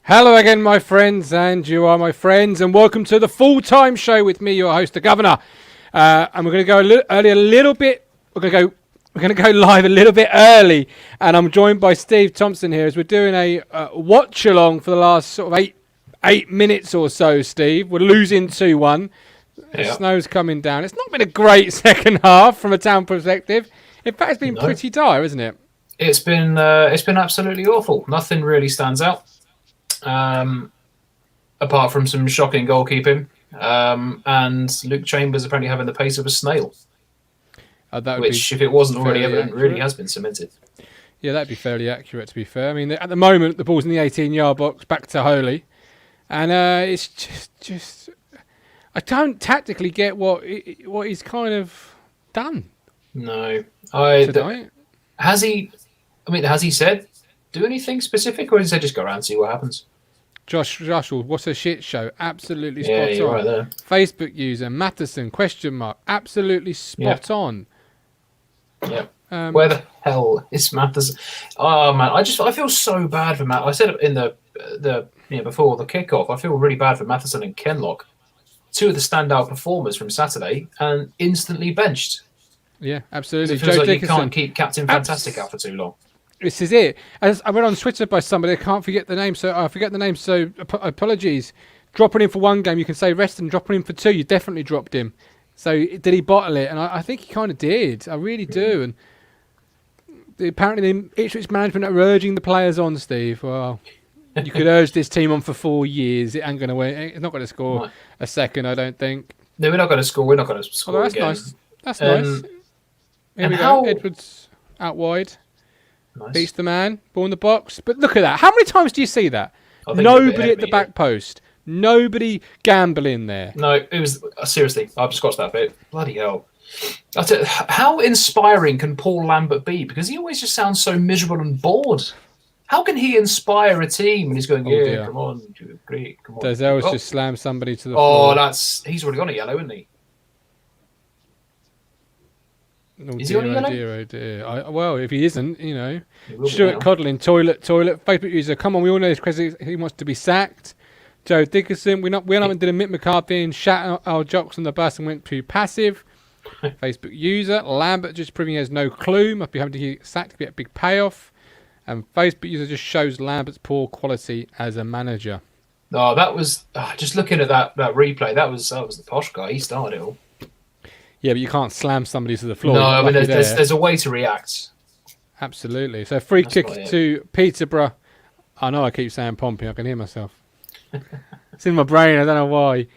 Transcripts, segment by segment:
Hello again, my friends, and you are my friends, and welcome to the full-time show with me, your host, the Governor. And we're going to go a little bit. We're going to go live a little bit early, and I'm joined by Steve Thompson here as we're doing a watch along for the last sort of eight minutes or so. Steve, we're losing 2-1. The snow's coming down. It's not been a great second half from a Town perspective. In fact, it's been pretty dire, isn't it? It's been absolutely awful. Nothing really stands out. Apart from some shocking goalkeeping, and Luke Chambers apparently having the pace of a snail, which, if it wasn't already evident, really has been cemented. Yeah, that'd be fairly accurate, to be fair. I mean, at the moment, the ball's in the 18-yard box, back to Holy, and it's just I don't tactically get what he's kind of done. No, has he? I mean, has he said do anything specific, or has he said just go around and see what happens? Josh Russell, what's a shit show? Absolutely spot on. Right there. Facebook user, Matteson, ? Absolutely spot on. Yeah. Where the hell is Matteson? Oh man, I feel so bad for Matt. I said it in the before the kickoff. I feel really bad for Matteson and Kenlock, two of the standout performers from Saturday, and instantly benched. Yeah, absolutely. It feels like you can't keep Captain Fantastic out for too long. This is it. As I read on Twitter by somebody, I can't forget the name, so I forget the name. So apologies. Dropping him for one game, you can say rest, and dropping him for two, you definitely dropped him. So did he bottle it? And I think he kind of did. I really do. And apparently, the Ipswich management are urging the players on. Steve, well, you could urge this team on for 4 years. It ain't going to win. It's not going to score a second, I don't think. No, we're not going to score. We're not going to score. Oh, that's again. Nice. That's nice. Here we go. Edwards out wide. Nice. Beats the man, ball in the box. But look at that. How many times do you see that? Nobody at the back post. Nobody gambling there. No, it was... seriously, I've just watched that bit. Bloody hell. How inspiring can Paul Lambert be? Because he always just sounds so miserable and bored. How can he inspire a team? And he's going, come on, great, come on. Dazell's just slammed somebody to the floor. He's already on a yellow, isn't he? Is he on a yellow? Oh dear. Well, if he isn't, Stuart Codling, toilet. Facebook user, come on, we all know this because he wants to be sacked. Joe Dickerson, we did a Mick McCarthy and shat our jocks on the bus and went too passive. Facebook user, Lambert just proving he has no clue, must be having to get sacked to get a big payoff. And Facebook user just shows Lambert's poor quality as a manager. Oh, that was just looking at that replay. That was the posh guy. He started it all. Yeah, but you can't slam somebody to the floor. No, I mean, there's a way to react. Absolutely. So free kick to Peterborough. I know I keep saying Pompey. I can hear myself. It's in my brain. I don't know why.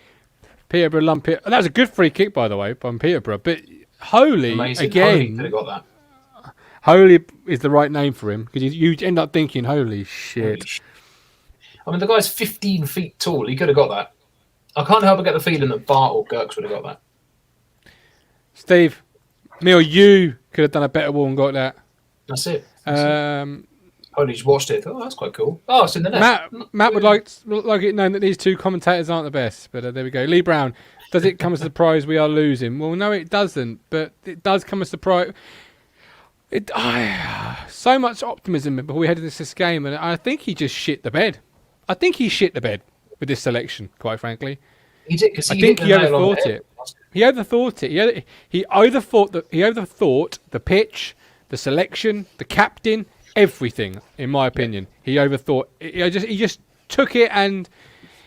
Peterborough lump it. That was a good free kick, by the way, from Peterborough. But Holy, amazing. Again. Holy could have got that. Holy is the right name for him because you end up thinking, holy shit. I mean, the guy's 15 feet tall. He could have got that. I can't help but get the feeling that Bart or Girks would have got that. Steve, me or you could have done a better wall and got that. That's it. Only just watched it. Oh, that's quite cool. Oh, it's in the net. Matt would like it known that these two commentators aren't the best, but there we go. Lee Brown, does it come as a surprise we are losing? Well, no, it doesn't, but it does come as a surprise. So much optimism before we headed into this game, and I think he just shit the bed. I think he shit the bed with this selection, quite frankly. He did, because I think he overthought it. He overthought it. He overthought the pitch, the selection, the captain, everything. In my opinion, he overthought. He just took it and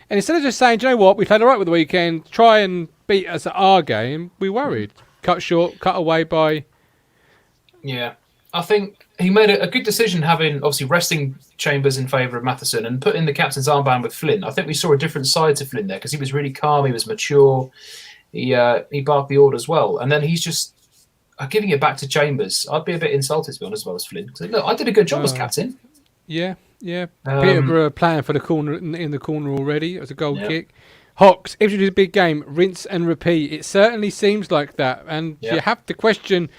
instead of just saying, do you know what, we played all right with the weekend, try and beat us at our game, we worried. Cut away by. Yeah, I think he made a good decision having obviously resting Chambers in favour of Matteson and putting the captain's armband with Flynn. I think we saw a different side to Flynn there because he was really calm, he was mature. He barked the orders well, and then he's just giving it back to Chambers. I'd be a bit insulted, to be honest, as well as Flynn. So, look, I did a good job as captain. Yeah. Peterborough playing for the corner in the corner already. It was a goal kick. Hawks, Ipswich is a big game. Rinse and repeat. It certainly seems like that, and you have to question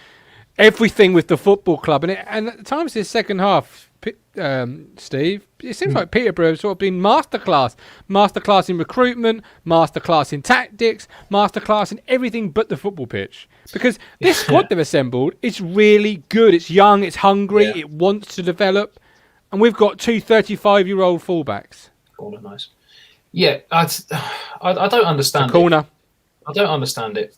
everything with the football club. And at times this second half, Steve, it seems like Peterborough have sort of been masterclass in recruitment, masterclass in tactics, masterclass in everything but the football pitch. Because this squad they've assembled is really good. It's young, it's hungry, it wants to develop, and we've got two 35-year-old fullbacks. Corner, nice. Yeah, I don't understand. Corner. I don't understand it.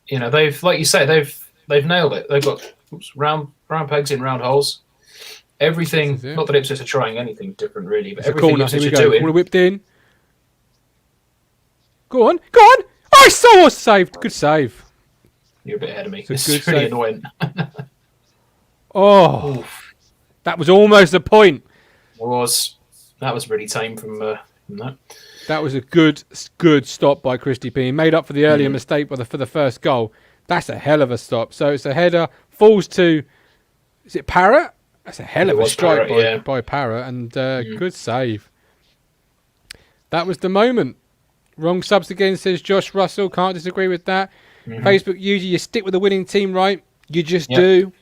You know, they've, like you say, they've nailed it. They've got round pegs in round holes. Everything. Not that Ipswich are trying anything different, really, but everything corner. Ipswich Here we are go. doing. Corner whipped in. Go on. Oh, I saw us saved. Good save. You're a bit ahead of me. It's It's really annoying. Oh, oof. That was almost a point. That was really tame from that. That was a good stop by Christy P. He made up for the earlier mistake for the first goal. That's a hell of a stop. So it's a header, falls to, is it Parrott? That's a hell of a strike by Parrott, and good save. That was the moment. Wrong subs again, says Josh Russell. Can't disagree with that. Facebook user, you stick with the winning team, right? You just do.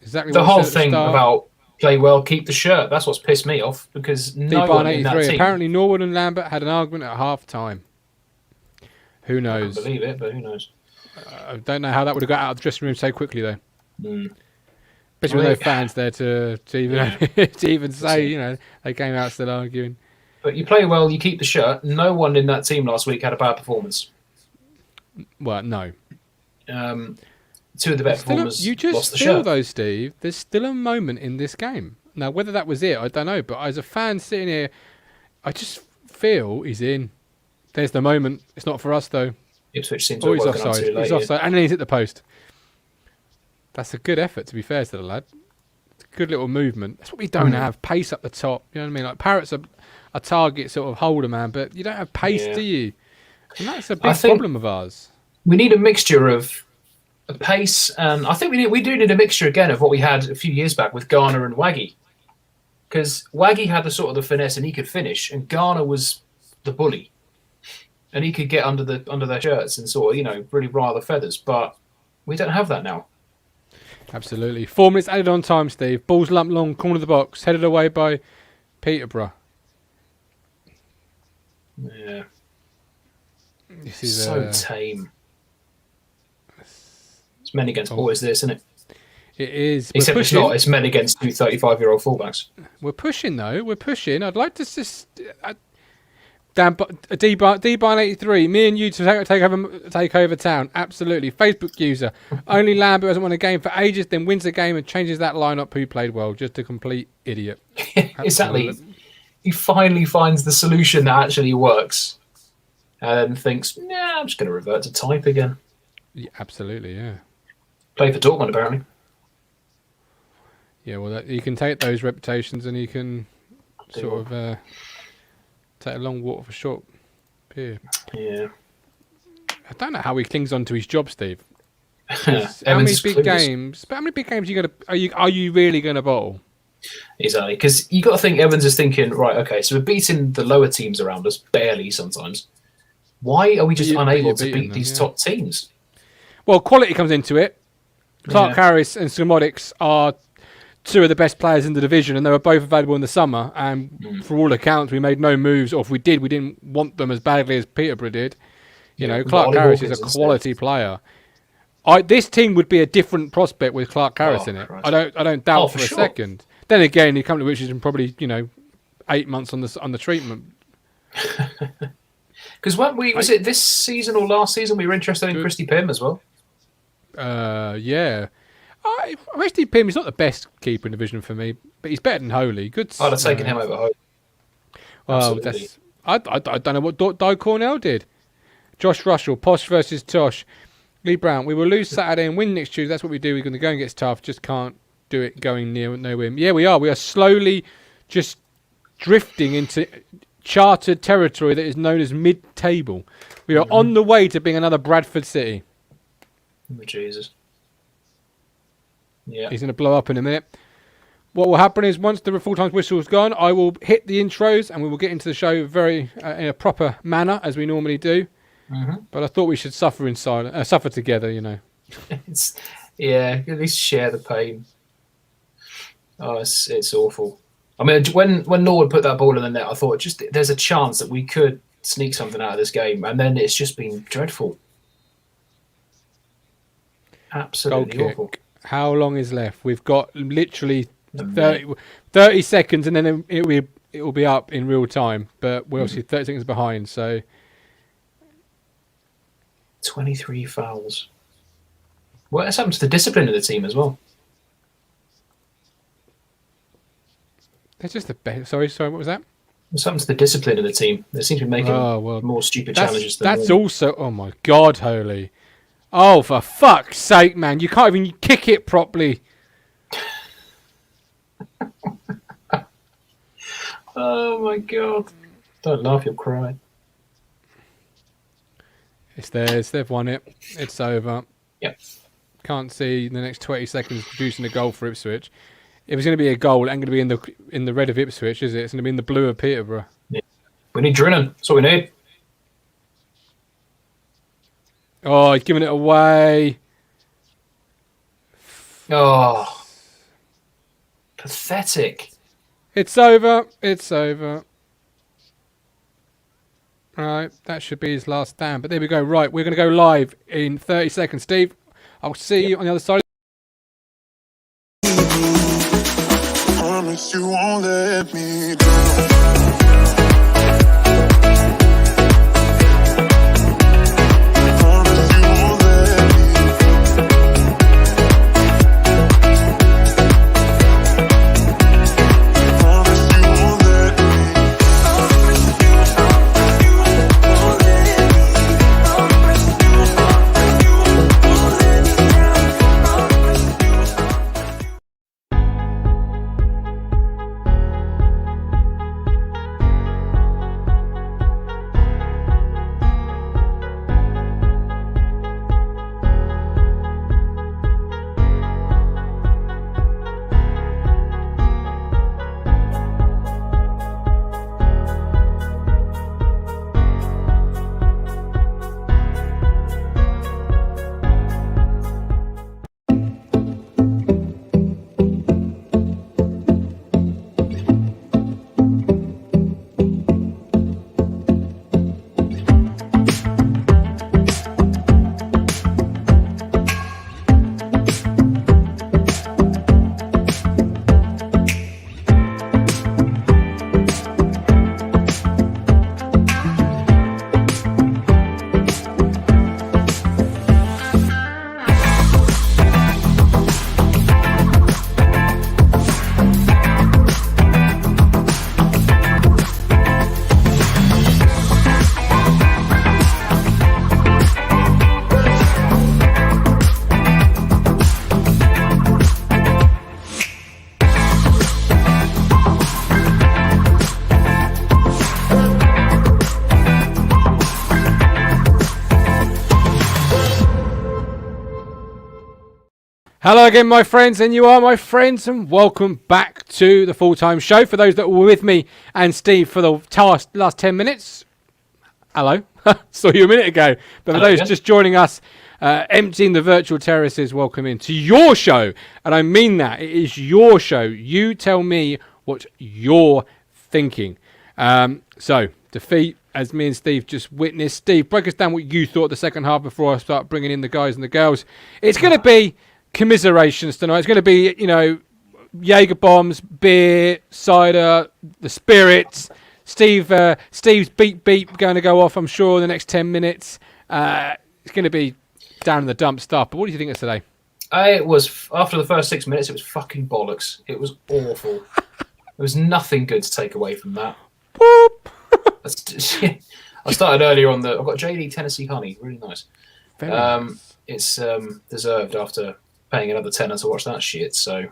Exactly. The whole thing about play well, keep the shirt. That's what's pissed me off, because no one in that team. Apparently Norwood and Lambert had an argument at half time. Who knows? I can't believe it, but who knows? I don't know how that would have got out of the dressing room so quickly, though. Especially with no fans there to even say, you know, they came out still arguing. But you play well, you keep the shirt. No one in that team last week had a bad performance. Well, no. Two of the best performers you just lost the feel, shirt. though, Steve, there's still a moment in this game. Now, whether that was it, I don't know. But as a fan sitting here, I just feel he's in. There's the moment. It's not for us, though. Ipswich seems to have woken up too late. He's offside, and then he's hit the post. That's a good effort, to be fair to the lad. It's a good little movement. That's what we don't have. Pace up the top. You know what I mean? Like Parrott's a target sort of holder, man, but you don't have pace, do you? And that's a big problem of ours. We need a mixture of pace, and I think we do need a mixture again of what we had a few years back with Garner and Waggy, because Waggy had the sort of the finesse and he could finish, and Garner was the bully, and he could get under their shirts and sort of, you know, really rile the feathers. But we don't have that now. Absolutely. 4 minutes added on time, Steve. Ball's lumped long, corner of the box, headed away by Peterborough. Yeah. This is so tame. It's men against boys, this, isn't it? It is. Except it's not. It's men against two 35-year-old fullbacks. We're pushing, though. We're pushing. I'd like to just... D-Barn83, me and you to take over town. Absolutely. Facebook user. Only Lambert hasn't won a game for ages, then wins the game and changes that lineup. Who played well? Just a complete idiot. Exactly. He finally finds the solution that actually works, and thinks, "Nah, I'm just going to revert to type again." Yeah, absolutely, yeah. Play for Dortmund, apparently. Yeah, well, you can take those reputations and you can sort of take a long water for short pier. Yeah. I don't know how he clings on to his job, Steve. How many big games are you really going to bottle? Exactly, because you got to think Evans is thinking, right, okay, so we're beating the lower teams around us, barely sometimes. Why are we just unable to beat these top teams? Well, quality comes into it. Clark Harris and Skomodics are two of the best players in the division, and they were both available in the summer. And for all accounts, we made no moves, or if we did, we didn't want them as badly as Peterborough did. You know, Clark Harris is a quality player. This team would be a different prospect with Clark Harris in it. Christ. I don't doubt for a second. Then again, he come to Ipswich in probably 8 months on the treatment. Because was it this season or last season we were interested in Christy Pym as well? Yeah. Christy Pym is not the best keeper in the division for me, but he's better than Holy. Good. I'd have taken him over Holy. Well, I don't know what Di Cornell did. Josh Russell, Posh versus Tosh. Lee Brown, we will lose Saturday and win next Tuesday. That's what we do. We're going to go and get tough. Just can't do it going nowhere. Yeah, we are. We are slowly just drifting into chartered territory that is known as mid-table. We are on the way to being another Bradford City. Oh, Jesus. Yeah. He's going to blow up in a minute. What will happen is once the full-time whistle is gone, I will hit the intros and we will get into the show very in a proper manner as we normally do. But I thought we should suffer in silence, suffer together, Yeah, at least share the pain. Oh, it's awful. I mean, when Norwood put that ball in the net, I thought there's a chance that we could sneak something out of this game, and then it's just been dreadful. Absolutely awful. How long is left? We've got literally 30 seconds, and then it'll be it will be up in real time, but we're obviously 30 seconds behind. So 23 fouls. What has happened to the discipline of the team as well? That's just the best. Sorry, what was that? What's happened to the discipline of the team? They seem to be making more stupid challenges than that's also. Oh my God, holy! Oh, for fuck's sake, man! You can't even kick it properly. Oh my God! Don't laugh, you'll cry. It's theirs. They've won it. It's over. Yep. Can't see the next 20 seconds producing a goal for Ipswich. If it's going to be a goal, it ain't going to be in the red of Ipswich, is it? It's going to be in the blue of Peterborough. Yeah. We need drilling. That's what we need. Oh, he's giving it away. Oh, pathetic. It's over. It's over. Right, that should be his last stand. But there we go. Right, we're going to go live in 30 seconds. Steve, I'll see you on the other side. Promise you won't let me down. Hello again, my friends, and you are my friends, and welcome back to the full-time show. For those that were with me and Steve for the last 10 minutes, hello, saw you a minute ago. But for those just joining us, emptying the virtual terraces, welcome into your show. And I mean that. It is your show. You tell me what you're thinking. So, defeat, as me and Steve just witnessed. Steve, break us down what you thought the second half before I start bringing in the guys and the girls. It's going to be commiserations tonight. It's going to be, Jaeger bombs, beer, cider, the spirits. Steve's beep going to go off, I'm sure, in the next 10 minutes. It's going to be down in the dump stuff. But what do you think of today? It was, after the first 6 minutes, it was fucking bollocks. It was awful. There was nothing good to take away from that. Boop. I started earlier on I've got JD Tennessee Honey, really nice. Very nice. It's deserved after paying another tenner to watch that shit. So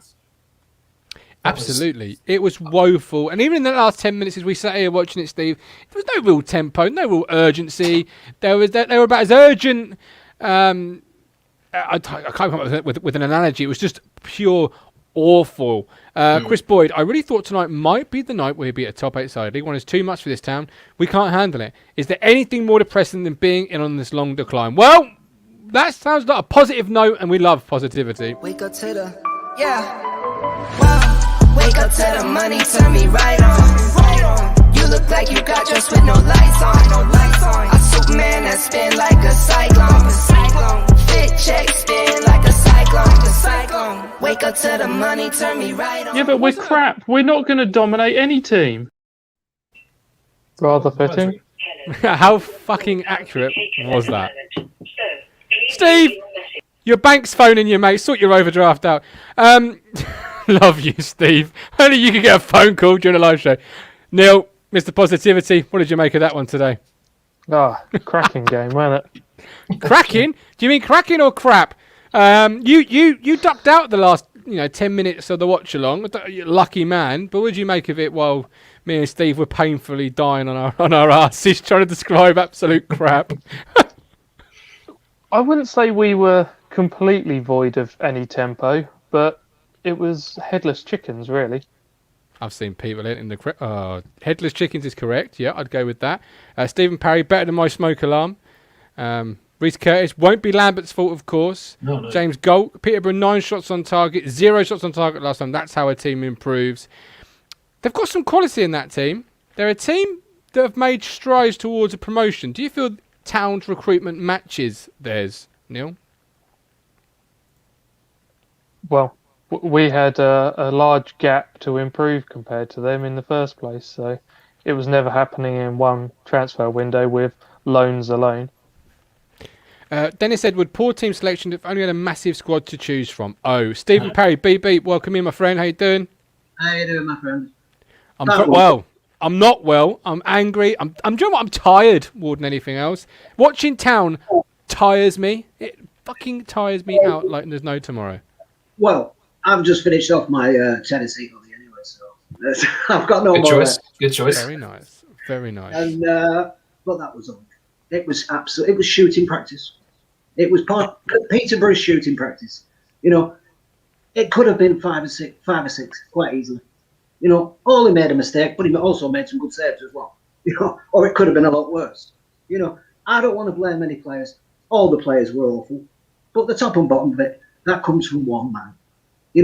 absolutely, it was woeful. And even in the last 10 minutes, as we sat here watching it, Steve, there was no real tempo, no real urgency. They were about as urgent. I can't come up with an analogy. It was just pure awful. Chris Boyd, I really thought tonight might be the night where he'd be at top 8 side. League One is too much for this town. We can't handle it. Is there anything more depressing than being in on this long decline? Well, that sounds like a positive note, and we love positivity. Wake up to the, wow. Wake up to the money, turn me right on. You look like you got dressed with no lights on. I Superman that spin like a cyclone. Fit check, spin like a cyclone. Wake up to the money, turn me right on. Yeah, but we're crap. We're not going to dominate any team. Rather fitting. How fucking accurate was that? Steve! Your bank's phoning you, mate. Sort your overdraft out. Love you, Steve. Only you can get a phone call during a live show. Neil, Mr. Positivity, what did you make of that one today? Cracking game, wasn't it? Cracking? Do you mean cracking or crap? You ducked out the last 10 minutes of the watch along. You lucky man. But what did you make of it while me and Steve were painfully dying on our asses trying to describe absolute crap? I wouldn't say we were completely void of any tempo, but it was headless chickens, really. I've seen people in the headless chickens is correct. Yeah, I'd go with that. Stephen Parry better than my smoke alarm. Reece Curtis won't be Lambert's fault, of course. No. James Gold, Peterborough 9 shots on target, 0 shots on target last time. That's how a team improves. They've got some quality in that team. They're a team that have made strides towards a promotion. Do you feel Town's recruitment matches theirs, Neil? Well, we had a large gap to improve compared to them in the first place, so it was never happening in one transfer window with loans alone. Dennis Edward, poor team selection. They've only had a massive squad to choose from. Stephen Parry, beep, welcome in, my friend. How you doing? How you doing, my friend? I'm not well. I'm angry. I'm doing what? I'm tired more than anything else. Watching Town tires me. It fucking tires me out like there's no tomorrow. Well, I've just finished off my Tennessee hobby anyway, so I've got no more. Good choice. Very nice. Very nice. And but that was all. It was absolutely. It was shooting practice. It was Peterborough's shooting practice. It could have been 5 or 6 quite easily. Ollie made a mistake, but he also made some good saves as well. Or it could have been a lot worse. I don't want to blame any players. All the players were awful, but the top and bottom of it, that comes from one man. He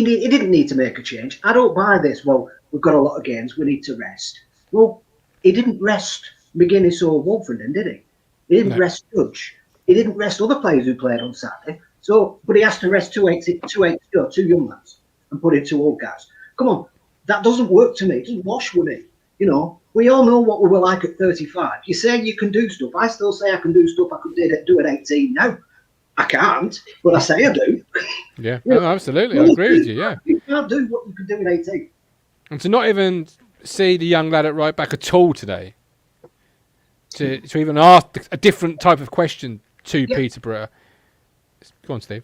didn't need to make a change. I don't buy this. Well, we've got a lot of games. We need to rest. Well, he didn't rest McGuinness or Wolfenden, did he? He didn't rest Judge. He didn't rest other players who played on Saturday. But he has to rest two young lads and put in 2 old guys. Come on, that doesn't work to me. It doesn't wash with me. We all know what we were like at 35. You say you can do stuff. I still say I can do stuff I could do at 18 now. I can't, but I say I do. Yeah, absolutely. I agree with you, yeah. You can't do what you could do at 18. And to not even see the young lad at right back at all today, to even ask a different type of question to Peterborough. Go on, Steve.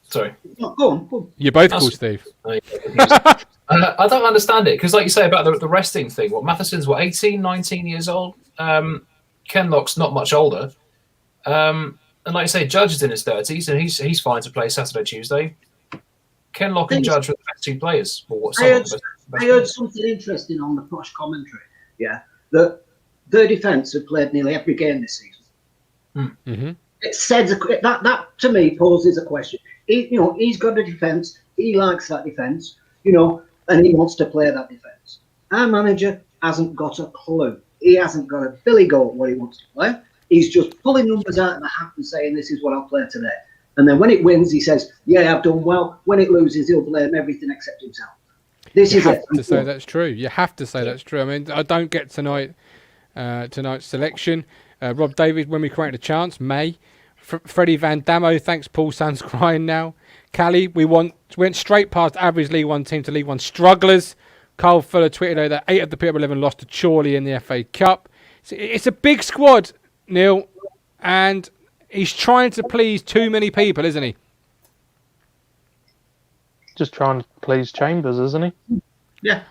Sorry. No, go on. You're both called Steve. I don't understand it, because like you say about the resting thing, Matheson's 18, 19 years old. Kenlock's not much older. And like you say, Judge is in his 30s, and he's fine to play Saturday, Tuesday. Kenlock and Judge were the best 2 players. I heard something interesting on the Posh commentary, that their defence have played nearly every game this season. Mm-hmm. It says that to me poses a question. He's got a defence. He likes that defence, and he wants to play that defence. Our manager hasn't got a clue. He hasn't got a billy goat what he wants to play. He's just pulling numbers out of the hat and saying, this is what I'll play today. And then when it wins, he says, yeah, I've done well. When it loses, he'll blame everything except himself. You have to say that's true. You have to say that's true. I mean, I don't get tonight's selection. Rob David, when we create a chance, May. Freddie Van Damo, thanks Paul, San's crying now. Callie, went straight past average League One team to League One strugglers. Carl Fuller tweeted that 8 of the Peterborough 11 lost to Chorley in the FA Cup. It's a big squad, Neil, and he's trying to please too many people, isn't he? Just trying to please Chambers, isn't he? Yeah.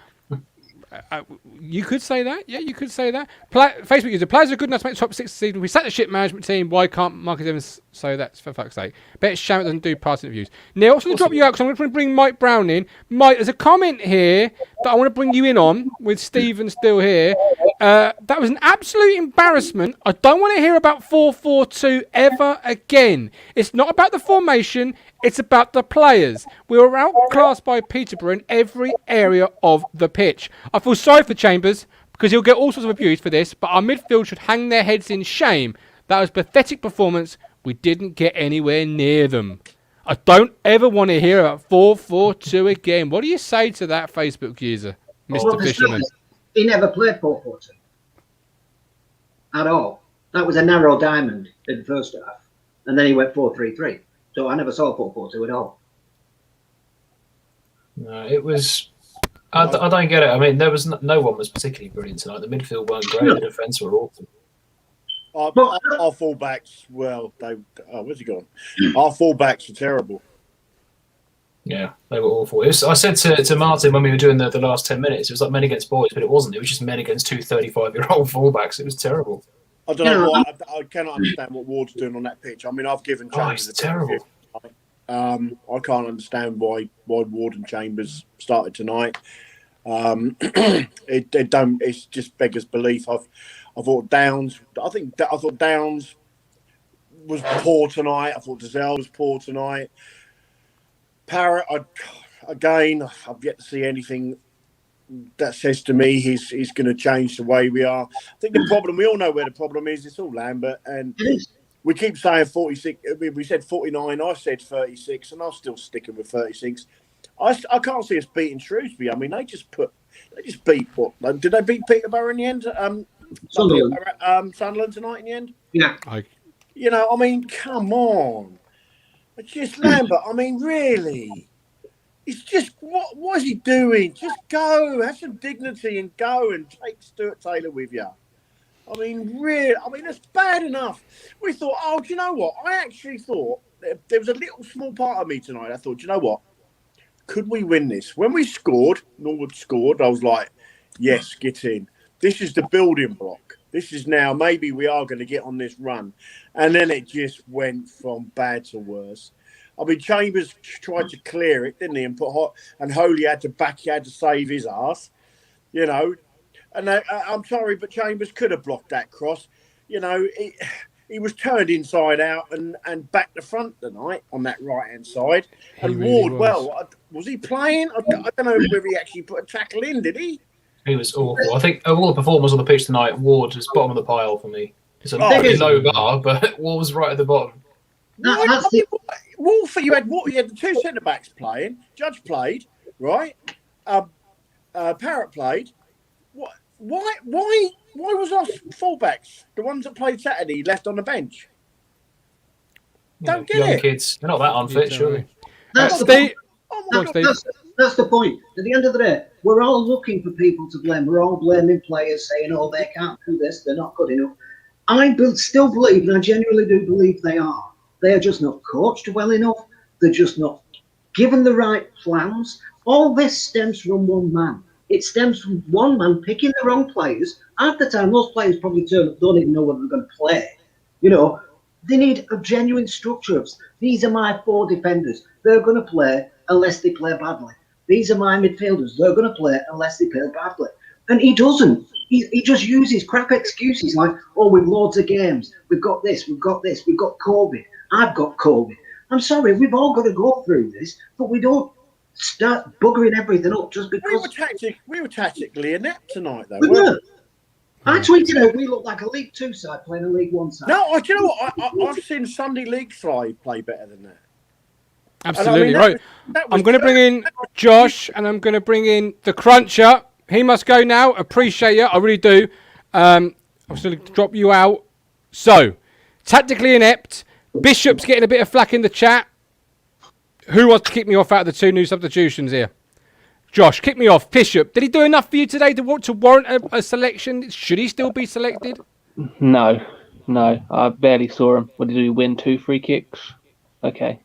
You could say that. Yeah, you could say that. Facebook user, players are good enough to make top 6 this season. We sacked the shit management team. Why can't Marcus Evans say that, for fuck's sake? Bet Shamit doesn't do past interviews. Neil, I'm going to drop you out because I'm going to bring Mike Brown in. Mike, there's a comment here that I want to bring you in on with Stephen still here. That was an absolute embarrassment. I don't want to hear about 4-4-2 ever again. It's not about the formation. It's about the players. We were outclassed by Peterborough in every area of the pitch. I feel sorry for Chambers because he'll get all sorts of abuse for this, but our midfield should hang their heads in shame. That was a pathetic performance. We didn't get anywhere near them. I don't ever want to hear about 4-4-2 again. What do you say to that Facebook user, Mr. Fisherman? he never played 4-4-2 at all. That was a narrow diamond in the first half, and then he went 4-3-3. So I never saw 4-4-2 at all. No, it was. I don't get it. I mean, there was no one was particularly brilliant tonight. The midfield weren't great. The defence were awful. Our fullbacks, well, where's he gone? Our fullbacks are terrible. Yeah, they were awful. I said to Martin when we were doing the last 10 minutes, it was like men against boys, but it wasn't. It was just men against two 35-year-old fullbacks. It was terrible. I don't know why. I cannot understand what Ward's doing on that pitch. I mean, I've given Chambers it's terrible. I can't understand why Ward and Chambers started tonight. It's just beggars belief. I thought Downs. I thought Downs was poor tonight. I thought Dazelle was poor tonight. Parrott, I've yet to see anything that says to me he's going to change the way we are. I think the problem, we all know where the problem is. It's all Lambert, and we keep saying 46. We said 49. I said 36, and I'm still sticking with 36. I can't see us beating Shrewsbury. I mean, they just beat what? Did they beat Peterborough in the end? Sunderland tonight in the end. Yeah. I mean, come on. It's just Lambert. I mean, really. It's just, what is he doing? Just go. Have some dignity and go and take Stuart Taylor with you. I mean, really. I mean, that's bad enough. We thought, do you know what? I actually thought there was a little small part of me tonight. I thought, do you know what? Could we win this? When we scored, Norwood scored, I was like, yes, get in. This is the building block. This is now, maybe we are going to get on this run. And then it just went from bad to worse. I mean, Chambers tried to clear it, didn't he? And Holy had to save his ass, you know. And I'm sorry, but Chambers could have blocked that cross. You know, he was turned inside out and back to front tonight on that right-hand side. And Ward, was he playing? I don't know whether he actually put a tackle in, did he? He was awful. I think of all the performers on the pitch tonight, Ward is bottom of the pile for me. It's a very low bar, but Ward was right at the bottom. Wolf, you had the two centre-backs playing. Judge played, right? Parrott played. Why was our fullbacks, the ones that played Saturday, left on the bench? Don't get young it. Kids, they're not that unfit, surely. That's the point. At the end of the day, we're all looking for people to blame. We're all blaming players, saying, "Oh, they can't do this. They're not good enough." I still believe, and I genuinely do believe they are. They are just not coached well enough. They're just not given the right plans. All this stems from one man. It stems from one man picking the wrong players. Half the time, those players probably turn up, don't even know whether they're going to play. You know, they need a genuine structure. These are my 4 defenders. They're going to play unless they play badly. These are my midfielders. They're going to play unless they play badly. And he doesn't. He just uses crap excuses like, "Oh, we've loads of games. We've got this. We've got this. We've got COVID. I've got COVID." I'm sorry, we've all got to go through this, but we don't start buggering everything up just because. We were tactically inept tonight, though. We were. I tweeted out we look like a League 2 side playing a League 1 side. No, do you know what? I've seen Sunday League side play better than that. Absolutely, right. I'm going to bring in Josh, and I'm going to bring in the Cruncher. He must go now. Appreciate you. I really do. I'm just going to drop you out. So, tactically inept. Bishop's getting a bit of flack in the chat. Who wants to kick me off out of the 2 new substitutions here? Josh, kick me off. Bishop, did he do enough for you today to warrant a selection? Should he still be selected? No. I barely saw him. What did he win? 2 free kicks? Okay.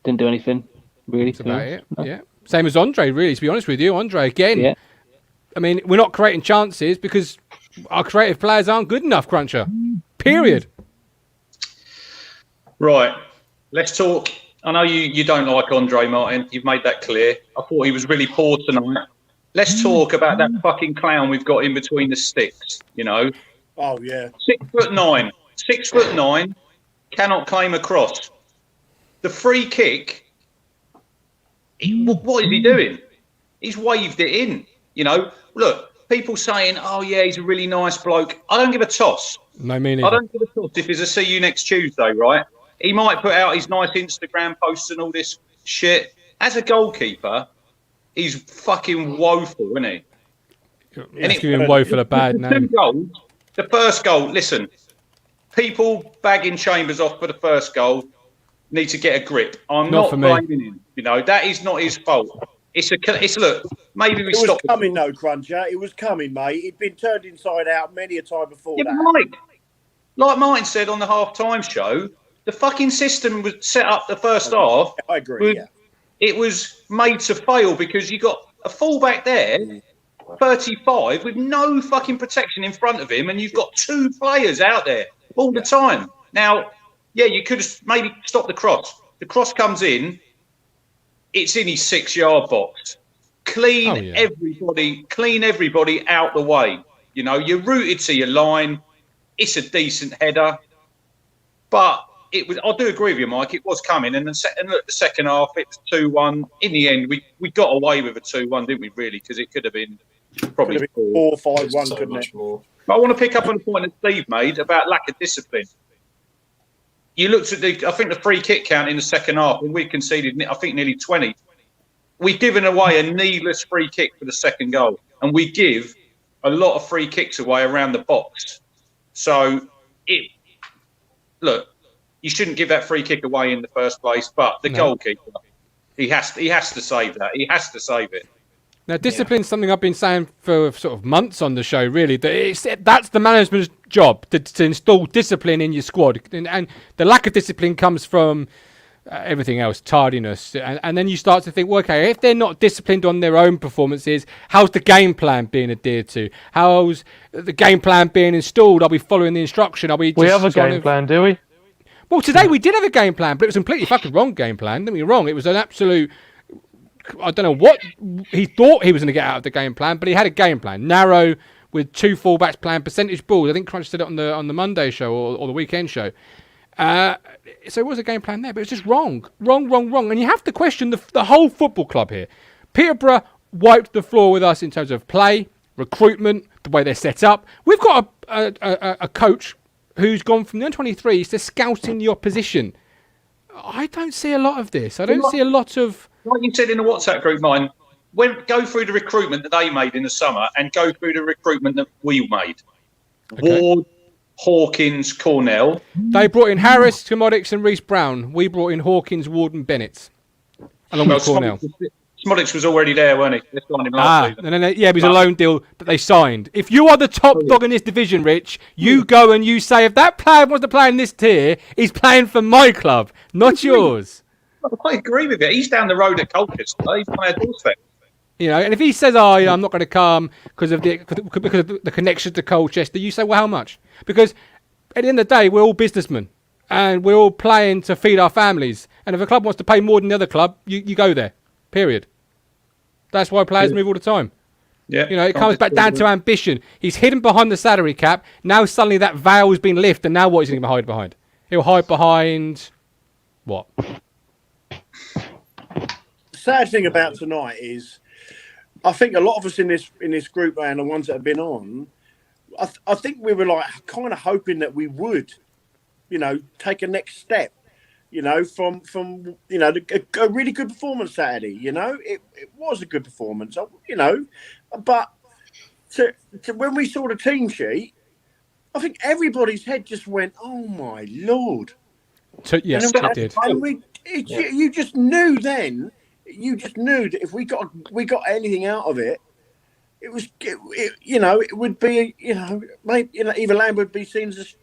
Didn't do anything, really. That's about it. No. Yeah. Same as Andre, really, to be honest with you. Andre, again. Yeah. I mean, we're not creating chances because our creative players aren't good enough, Cruncher. Period. Right. Let's talk. I know you don't like Andre, Martin. You've made that clear. I thought he was really poor tonight. Let's talk about that fucking clown we've got in between the sticks, you know. Oh, yeah. 6'9". 6'9", cannot claim a cross. The free kick, what is he doing? He's waved it in. You know, look, people saying, "Oh, yeah, he's a really nice bloke." I don't give a toss. No meaning. I don't give a toss if there's a see you next Tuesday, right? He might put out his nice Instagram posts and all this shit. As a goalkeeper, he's fucking woeful, isn't he? It's giving woeful a bad name. The first goal, listen, people bagging Chambers off for the first goal need to get a grip. I'm not blaming him. You know, that is not his fault. It's look, maybe we stopped. It was coming, no, Cruncher. It was coming, mate. He'd been turned inside out many a time before that. Mike, like Martin said on the half-time show, the fucking system was set up the first half. I agree, It was made to fail because you got a fullback there, 35, with no fucking protection in front of him, and you've got two players out there all the time. Now, you could have maybe stopped the cross. The cross comes in. It's in his 6-yard box. Clean everybody out the way. You know, you're rooted to your line. It's a decent header. But it was. I do agree with you, Mike. It was coming. And look, the second half, it was 2-1. In the end, we got away with a 2-1, didn't we, really? Because it could have been probably 4-5-1, couldn't it? But I want to pick up on the point that Steve made about lack of discipline. You looked at I think the free kick count in the second half, and we conceded, I think, nearly 20. We've given away a needless free kick for the second goal, and we give a lot of free kicks away around the box. So, look, you shouldn't give that free kick away in the first place, but the goalkeeper, he has to save that. He has to save it. Now, discipline's something I've been saying for sort of months on the show, really. That's the management's job, to install discipline in your squad. And the lack of discipline comes from everything else, tardiness. And then you start to think, well, okay, if they're not disciplined on their own performances, how's the game plan being adhered to? How's the game plan being installed? Are we following the instruction? Are we have a game plan, do we? Well, today we did have a game plan, but it was a completely fucking wrong game plan. Don't get me wrong. It was an absolute... I don't know what he thought he was going to get out of the game plan, but he had a game plan. Narrow, with two fullbacks playing percentage balls. I think Crunch said it on the Monday show or the weekend show. So it was a game plan there, but it's just wrong. And you have to question the whole football club here. Peterborough wiped the floor with us in terms of play, recruitment, the way they're set up. We've got a coach who's gone from the under-23s to scouting the opposition. I don't see a lot of this. I don't see a lot of... Like you said in the WhatsApp group, mine, go through the recruitment that they made in the summer and go through the recruitment that we made. Okay. Ward, Hawkins, Cornell. They brought in Harris, Schmodix and Reece Brown. We brought in Hawkins, Ward and Bennett, along with Cornell. Schmodix was already there, weren't he? They signed him last season. It was a loan deal that they signed. If you are the top dog in this division, Rich, you go and you say, if that player wants to play in this tier, he's playing for my club, not yours. I agree with you. He's down the road at Colchester. He's on our doorstep. You know, and if he says, I'm not going to come because of the connection to Colchester, you say, well, how much? Because at the end of the day, we're all businessmen and we're all playing to feed our families. And if a club wants to pay more than the other club, you go there. Period. That's why players move all the time. Yeah. You know, it comes back down to ambition. He's hidden behind the salary cap. Now suddenly that veil has been lifted, and now what is he going to hide behind? He'll hide behind what? Sad thing about tonight is, I think a lot of us in this group and the ones that have been on, I think we were like kind of hoping that we would, you know, take a next step, you know, from you know a really good performance Saturday. You know, it was a good performance, you know, but to when we saw the team sheet, I think everybody's head just went, "Oh my lord!" Yes, it did. And you just knew then. You just knew that if we got anything out of it, it would be, you know, maybe, you know, either Lambert would be seen as.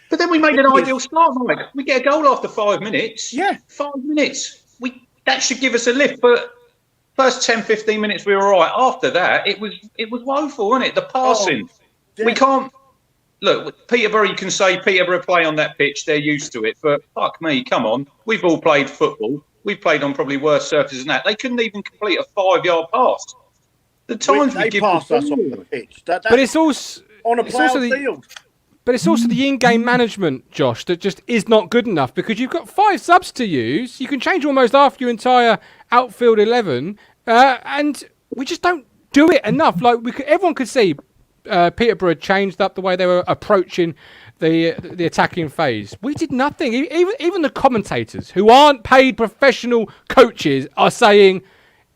But then we made an ideal start, Mike. We get a goal after 5 minutes. Yeah, 5 minutes. That should give us a lift. But first 10, 15 minutes we were all right. After that, it was woeful, wasn't it? The passing. We can't look. Peterborough, you can say Peterborough play on that pitch. They're used to it. But fuck me, come on. We've all played football. We've played on probably worse surfaces than that. They couldn't even complete a 5-yard pass. The times we give pass us on the pitch, but it's also on a ploughed field. But it's also the in-game management, Josh, that just is not good enough because you've got 5 subs to use. You can change almost half your entire outfield 11, and we just don't do it enough. Like everyone could see, Peterborough changed up the way they were approaching the attacking phase. We did nothing. Even the commentators, who aren't paid professional coaches, are saying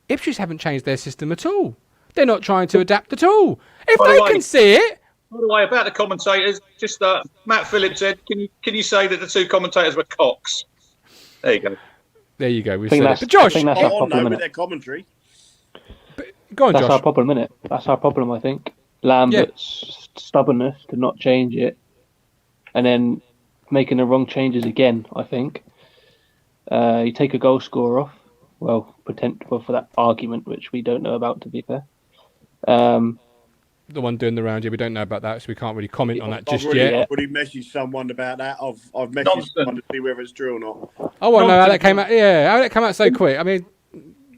Ipswich haven't changed their system at all. They're not trying to adapt at all. If By the they way- can see it, By the way, about the commentators, just Matt Phillips said, can you say that the two commentators were cocks? There you go. there you go. We I think said it. that's- But Josh, I think that's our On problem, though, with innit? their commentary. go on, That's our Josh. problem, innit? That's our problem, I think. Lambert's stubbornness to not change it, and then making the wrong changes again. I think you take a goal scorer off. Well, for that argument, which we don't know about, to be fair. The one doing the round, yeah, we don't know about that, so we can't really comment on that I've just already, yet. I've already messaged someone about that. I've messaged Nonsense. someone to see whether it's true or not. I want to know how that Nonsense. came out. Yeah, how did it come out so quick? I mean,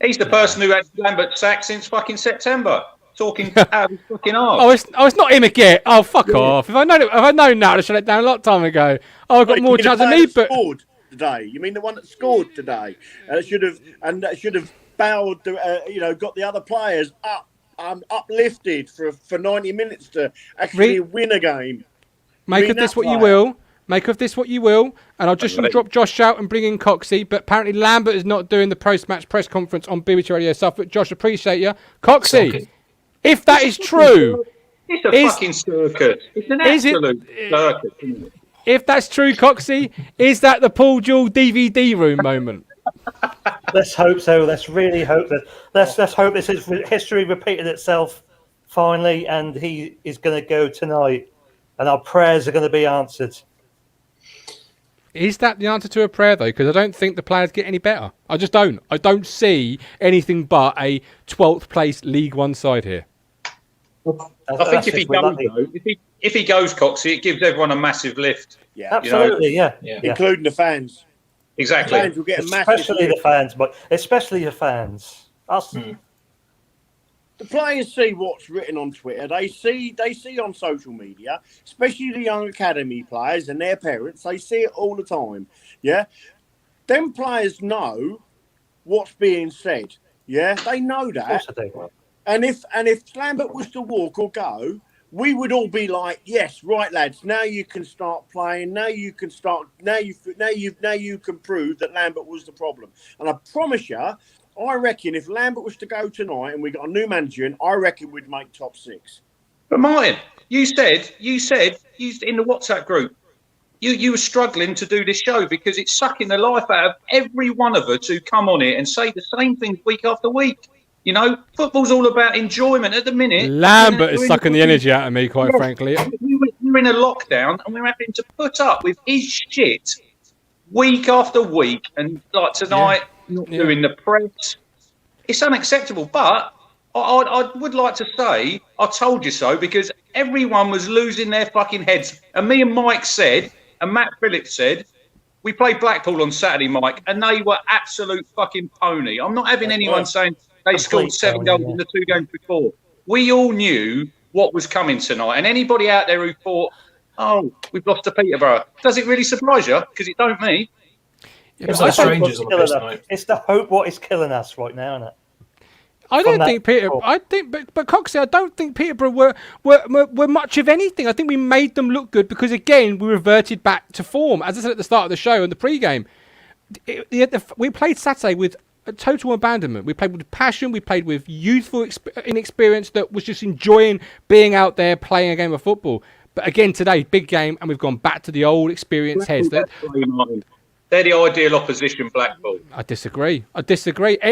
He's the person who had Lambert sacked since fucking September, talking out of his fucking arse. it's not him again. Oh, fuck off! If I'd known that, I'd have shut it down a long time ago. Oh, I've got Wait, more you mean chance the than player me, that but scored today. You mean the one that scored today? Should have bowed. Got the other players uplifted for 90 minutes to actually win a game. make of this what you will. Make of this what you will, and I'll just drop Josh out and bring in Coxey. But apparently Lambert is not doing the post-match press conference on BBC Radio Suffolk. Josh, appreciate you. Coxey, if that is true, It's a fucking circus. It's an absolute circus, isn't it? if that's true, Coxey, is that the Paul Jewell DVD room moment? Let's hope so. Let's really hope that. Let's hope this is history repeated itself finally, and he is going to go tonight, and our prayers are going to be answered. Is that the answer to a prayer, though? Because I don't think the players get any better. I just don't. I don't see anything but a 12th place League One side here. I think if he goes, though, if he goes, Coxey, it gives everyone a massive lift. Yeah, absolutely, yeah, including the fans. Exactly. The fans will get a massive especially the fans, but especially the fans. Us. The players see what's written on Twitter. They see on social media, especially the young academy players and their parents. They see it all the time. Yeah, them players know what's being said. Yeah, they know that. Of course I do. And if Lambert was to walk or go, we would all be like, yes, right, lads. Now you can start playing. Now you can start. Now you can prove that Lambert was the problem. And I promise you, I reckon if Lambert was to go tonight and we got a new manager in, I reckon we'd make top 6. But Martin, you said in the WhatsApp group, you were struggling to do this show because it's sucking the life out of every one of us who come on it and say the same things week after week. You know, football's all about enjoyment at the minute. Lambert is sucking the energy out of me, quite frankly. We're in a lockdown and we're having to put up with his shit week after week. And like tonight, not doing the press. It's unacceptable. But I would like to say, I told you so, because everyone was losing their fucking heads. And me and Mike said, and Matt Phillips said, we played Blackpool on Saturday, Mike, and they were absolute fucking pony. I'm not having anyone saying they scored 7 goals in the 2 games before. We all knew what was coming tonight. And anybody out there who thought, oh, we've lost to Peterborough, does it really surprise you? Because it don't me. It's like strangers on the pitch tonight. It's the hope what is killing us right now, isn't it? I don't think Peterborough. I think, but Coxey, I don't think Peterborough were much of anything. I think we made them look good because again we reverted back to form. As I said at the start of the show and the pre-game, we played Saturday with a total abandonment. We played with passion. We played with youthful inexperience that was just enjoying being out there playing a game of football. But again today, big game, and we've gone back to the old experienced heads. They're the ideal opposition, Blackpool. I disagree.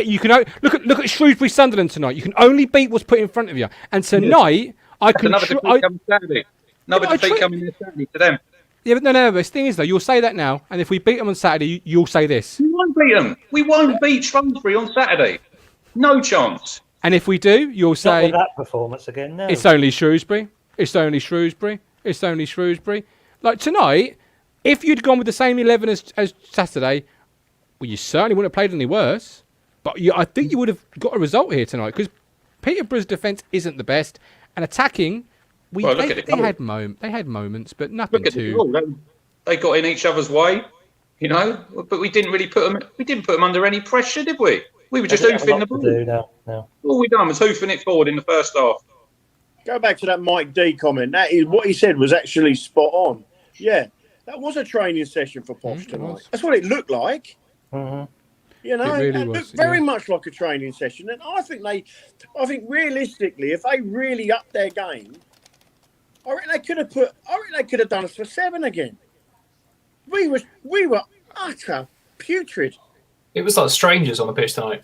You can look at Shrewsbury Sunderland tonight. You can only beat what's put in front of you. And tonight, I can. Another defeat coming Saturday. Another defeat coming this Saturday to them. Yeah, but no. The thing is, though, you'll say that now, and if we beat them on Saturday, you'll say this. We won't beat them. We won't beat Shrewsbury on Saturday. No chance. And if we do, you'll say not with that performance again. No, it's only Shrewsbury. It's only Shrewsbury. It's only Shrewsbury. Like tonight. If you'd gone with the same 11 as Saturday, well, you certainly wouldn't have played any worse. But I think you would have got a result here tonight because Peterborough's defence isn't the best, and attacking, they had moments, but nothing too. They got in each other's way, you know. But we didn't really put them. We didn't put them under any pressure, did we? We were just hoofing the ball. No. All we done was hoofing it forward in the first half. Go back to that Mike D comment. That is what he said was actually spot on. Yeah. That was a training session for Posh tonight. That's what it looked like. Mm-hmm. You know, It really it was, looked very yeah. much like a training session. And I think realistically, if they really upped their game, I reckon they could have done us for 7 again. We were utter putrid. It was like strangers on the pitch tonight.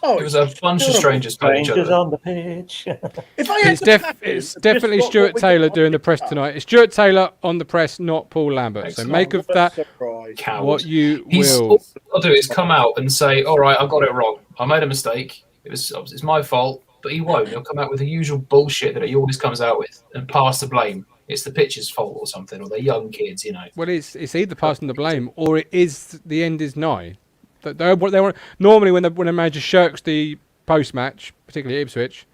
Oh, It was a bunch of strangers playing each Strangers other. on the pitch. if I had It's, to captain it's just definitely what Stuart we Taylor got doing the press up, tonight. It's Stuart Taylor on the press, not Paul Lambert. Excellent. So make of what a that surprise. Coward. what you He's will. all I'll do is come out and say, "All right, I got it wrong. I made a mistake. It's my fault." But he won't. He'll come out with the usual bullshit that he always comes out with and pass the blame. It's the pitcher's fault or something, or they're young kids, you know. Well, it's either passing the blame or it is the end is nigh. They want normally when a manager shirks the post match, particularly Ipswich,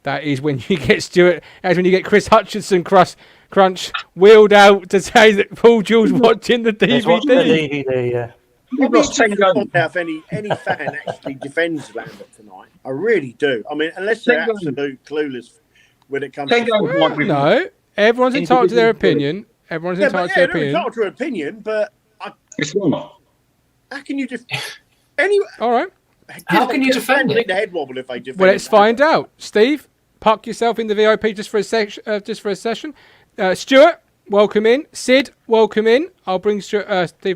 that is when you get Stuart. That's when you get Chris Hutchinson Crunch wheeled out to say that Paul Jules watching the He's watching the DVD. DVD, yeah. We've lost 10 goals. I doubt if any fan actually defends Lambert tonight. I really do. I mean, unless they're 10 goals. absolute clueless when it comes 10 to... goals might be- No, everyone's entitled to their opinion. Everyone's Yeah, entitled but to yeah, their they're opinion. entitled to an opinion, but It's not. how can you anyway? All right. How can you defend it? Need a head wobble if they defend. Well, let's it. find out. Steve, park yourself in the VIP just for a session. Stuart, welcome in. Sid, welcome in. I'll bring Steve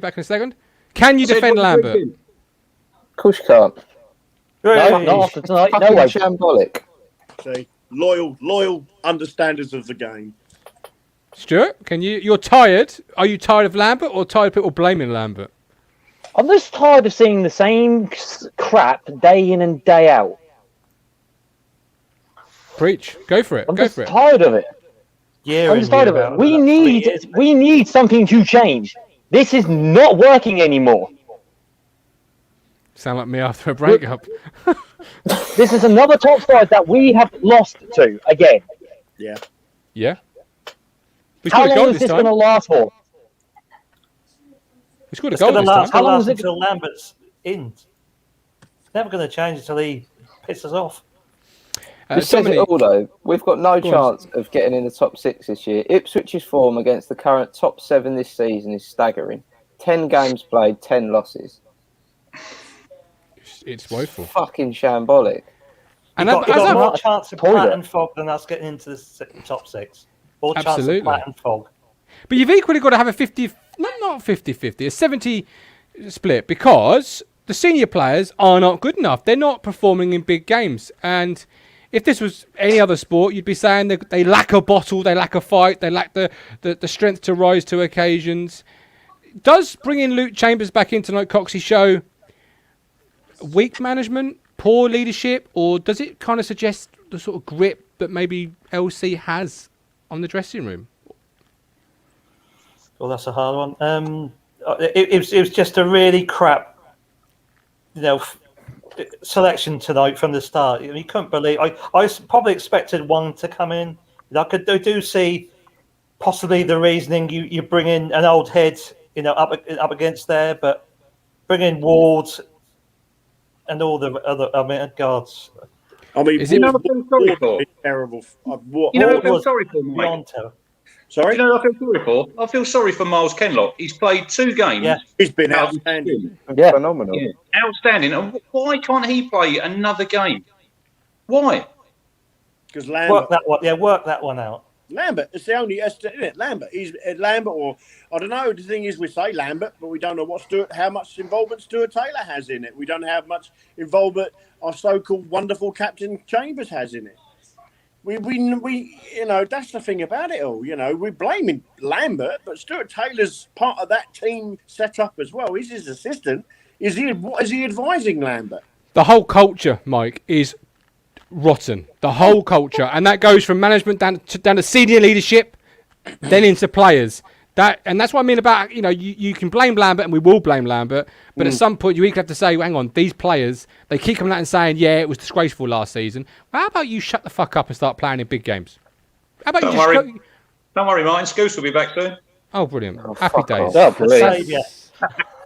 back in a second. Can you Sid, defend what are you Lambert? thinking? Of course you can't. No, Really? not after tonight. No Fucking way. Oh. Shambolic. See, loyal understanders of the game. Stuart, you're tired. Are you tired of Lambert or tired of people blaming Lambert? I'm just tired of seeing the same crap day in and day out. Preach. Go for it. I'm Go just for it. tired of it. Year I'm in, just tired year of it. out. We need something to change. This is not working anymore. Sound like me after a breakup. This is another top side that we have lost to again. Yeah. Yeah. We How scored a long goal is this this going to time. last for? We scored a It's goal going to this last, time. How long is it- until Lambert's in. It's never going to change until he pisses off. This says it Dominic, all, though. We've got no Go on. chance of getting in the top 6 this year. Ipswich's form against the current top 7 this season is staggering. 10 games played, 10 losses. it's woeful. Fucking shambolic. And You've got, as you've got I've- more chance of told Platt you. and Fog than us getting into the top 6. More chance Absolutely. of Platt and Fog. But you've equally got to have a 50, not 50-50, a 70 split because the senior players are not good enough. They're not performing in big games. And if this was any other sport, you'd be saying they lack a bottle, they lack a fight, they lack the strength to rise to occasions. Does bringing Luke Chambers back in tonight, Coxie, show weak management, poor leadership, or does it kind of suggest the sort of grip that maybe LC has on the dressing room? Well, that's a hard one. It was just a really crap, selection tonight from the start. You couldn't believe. I probably expected one to come in. I do see possibly the reasoning you bring in an old head, up against there, but bring in Ward and all the other guards. I mean, Is it- I feel sorry for? is terrible. You know what I feel was sorry for, Mike? beyond terror. Sorry, You know what I feel sorry for? I feel sorry for Miles Kenlock. He's played 2 games. Yeah. he's been Now, outstanding. Yeah. Phenomenal. Yeah, outstanding. And why can't he play another game? Why? Because Work that one out. Lambert, it's the only, isn't it? Lambert. He's Lambert, or I don't know. The thing is, we say Lambert, but we don't know how much involvement Stuart Taylor has in it. We don't know how much involvement our so-called wonderful Captain Chambers has in it. We that's the thing about it all. We're blaming Lambert, but Stuart Taylor's part of that team set up as well. He's his assistant. Is he advising Lambert? The whole culture, Mike, is rotten. The whole culture, and that goes from management down to senior leadership, then into players. That's what I mean about you can blame Lambert, and we will blame Lambert, but at some point you equally have to say, hang on, these players, they keep coming out and saying, yeah, it was disgraceful last season. Well, how about you shut the fuck up and start playing in big games? How about Don't you worry. just Don't worry, Martin. Scoose will be back soon. Oh, brilliant. Oh, Happy fuck days. off. Oh, brilliant. Saviour.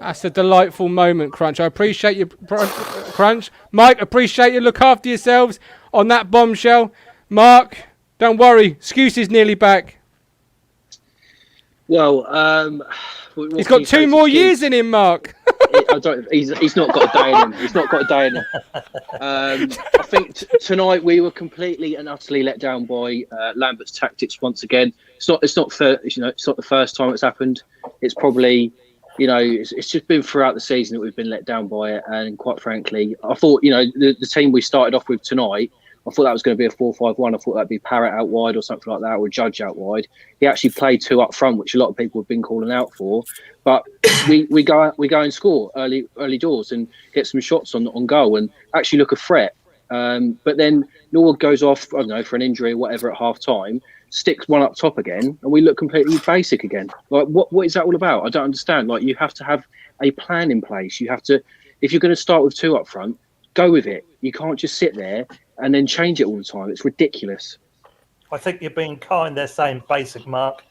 That's a delightful moment, Crunch. I appreciate you, Crunch. Mike, appreciate you. Look after yourselves on that bombshell. Mark, don't worry. Excuse is nearly back. Well, He's got 2 more years in him, Mark. He's not got a day in him. He's not got a day in him. I think tonight we were completely and utterly let down by Lambert's tactics once again. It's not it's not the first time it's happened. It's probably, it's just been throughout the season that we've been let down by it. And quite frankly, I thought, the team we started off with tonight, I thought that was going to be a 4-5-1. I thought that'd be Parrott out wide or something like that, or Judge out wide. He actually played 2 up front, which a lot of people have been calling out for. But we go and score early doors and get some shots on goal and actually look a threat. But then Norwood goes off, I don't know, for an injury or whatever at half time, sticks one up top again, and we look completely basic again. Like, what is that all about? I don't understand. Like, you have to have a plan in place. You have to, if you're going to start with 2 up front, go with it. You can't just sit there and then change it all the time. It's ridiculous. I think you're being kind there saying basic, Mark.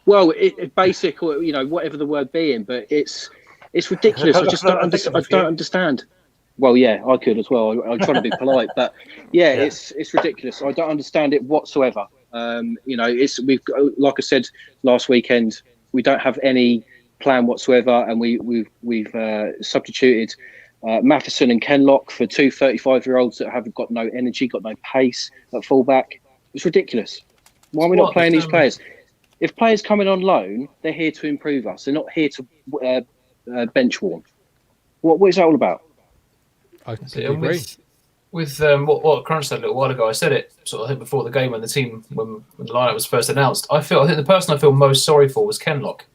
Well, basic, or whatever the word being, but it's ridiculous. I just don't understand. Well, yeah, I could as well. I'm trying to be polite, but yeah, it's ridiculous. I don't understand it whatsoever. We've got, like I said last weekend, we don't have any plan whatsoever, and we've substituted Matheson and Kenlock for 2 35-year-olds that haven't got no energy, got no pace at fullback. It's ridiculous. Why are we not playing these players? If players come in on loan, they're here to improve us. They're not here to bench warm. What is that all about? I completely agree. With what Crunch said a little while ago, I said it I think before the game when the lineup was first announced. I think the person I feel most sorry for was Kenlock,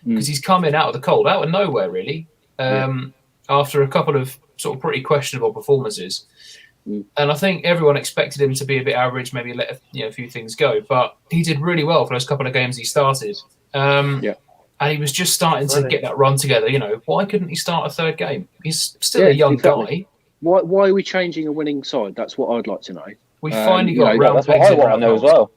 because he's come in out of the cold, out of nowhere really, after a couple of sort of pretty questionable performances. And I think everyone expected him to be a bit average, maybe let a few things go, but he did really well for those couple of games he started. And he was just starting to get that run together. Why couldn't he start a third game? He's still a young guy. Why are we changing a winning side? That's what I'd like to know. We finally got round. That's what I want to know as well.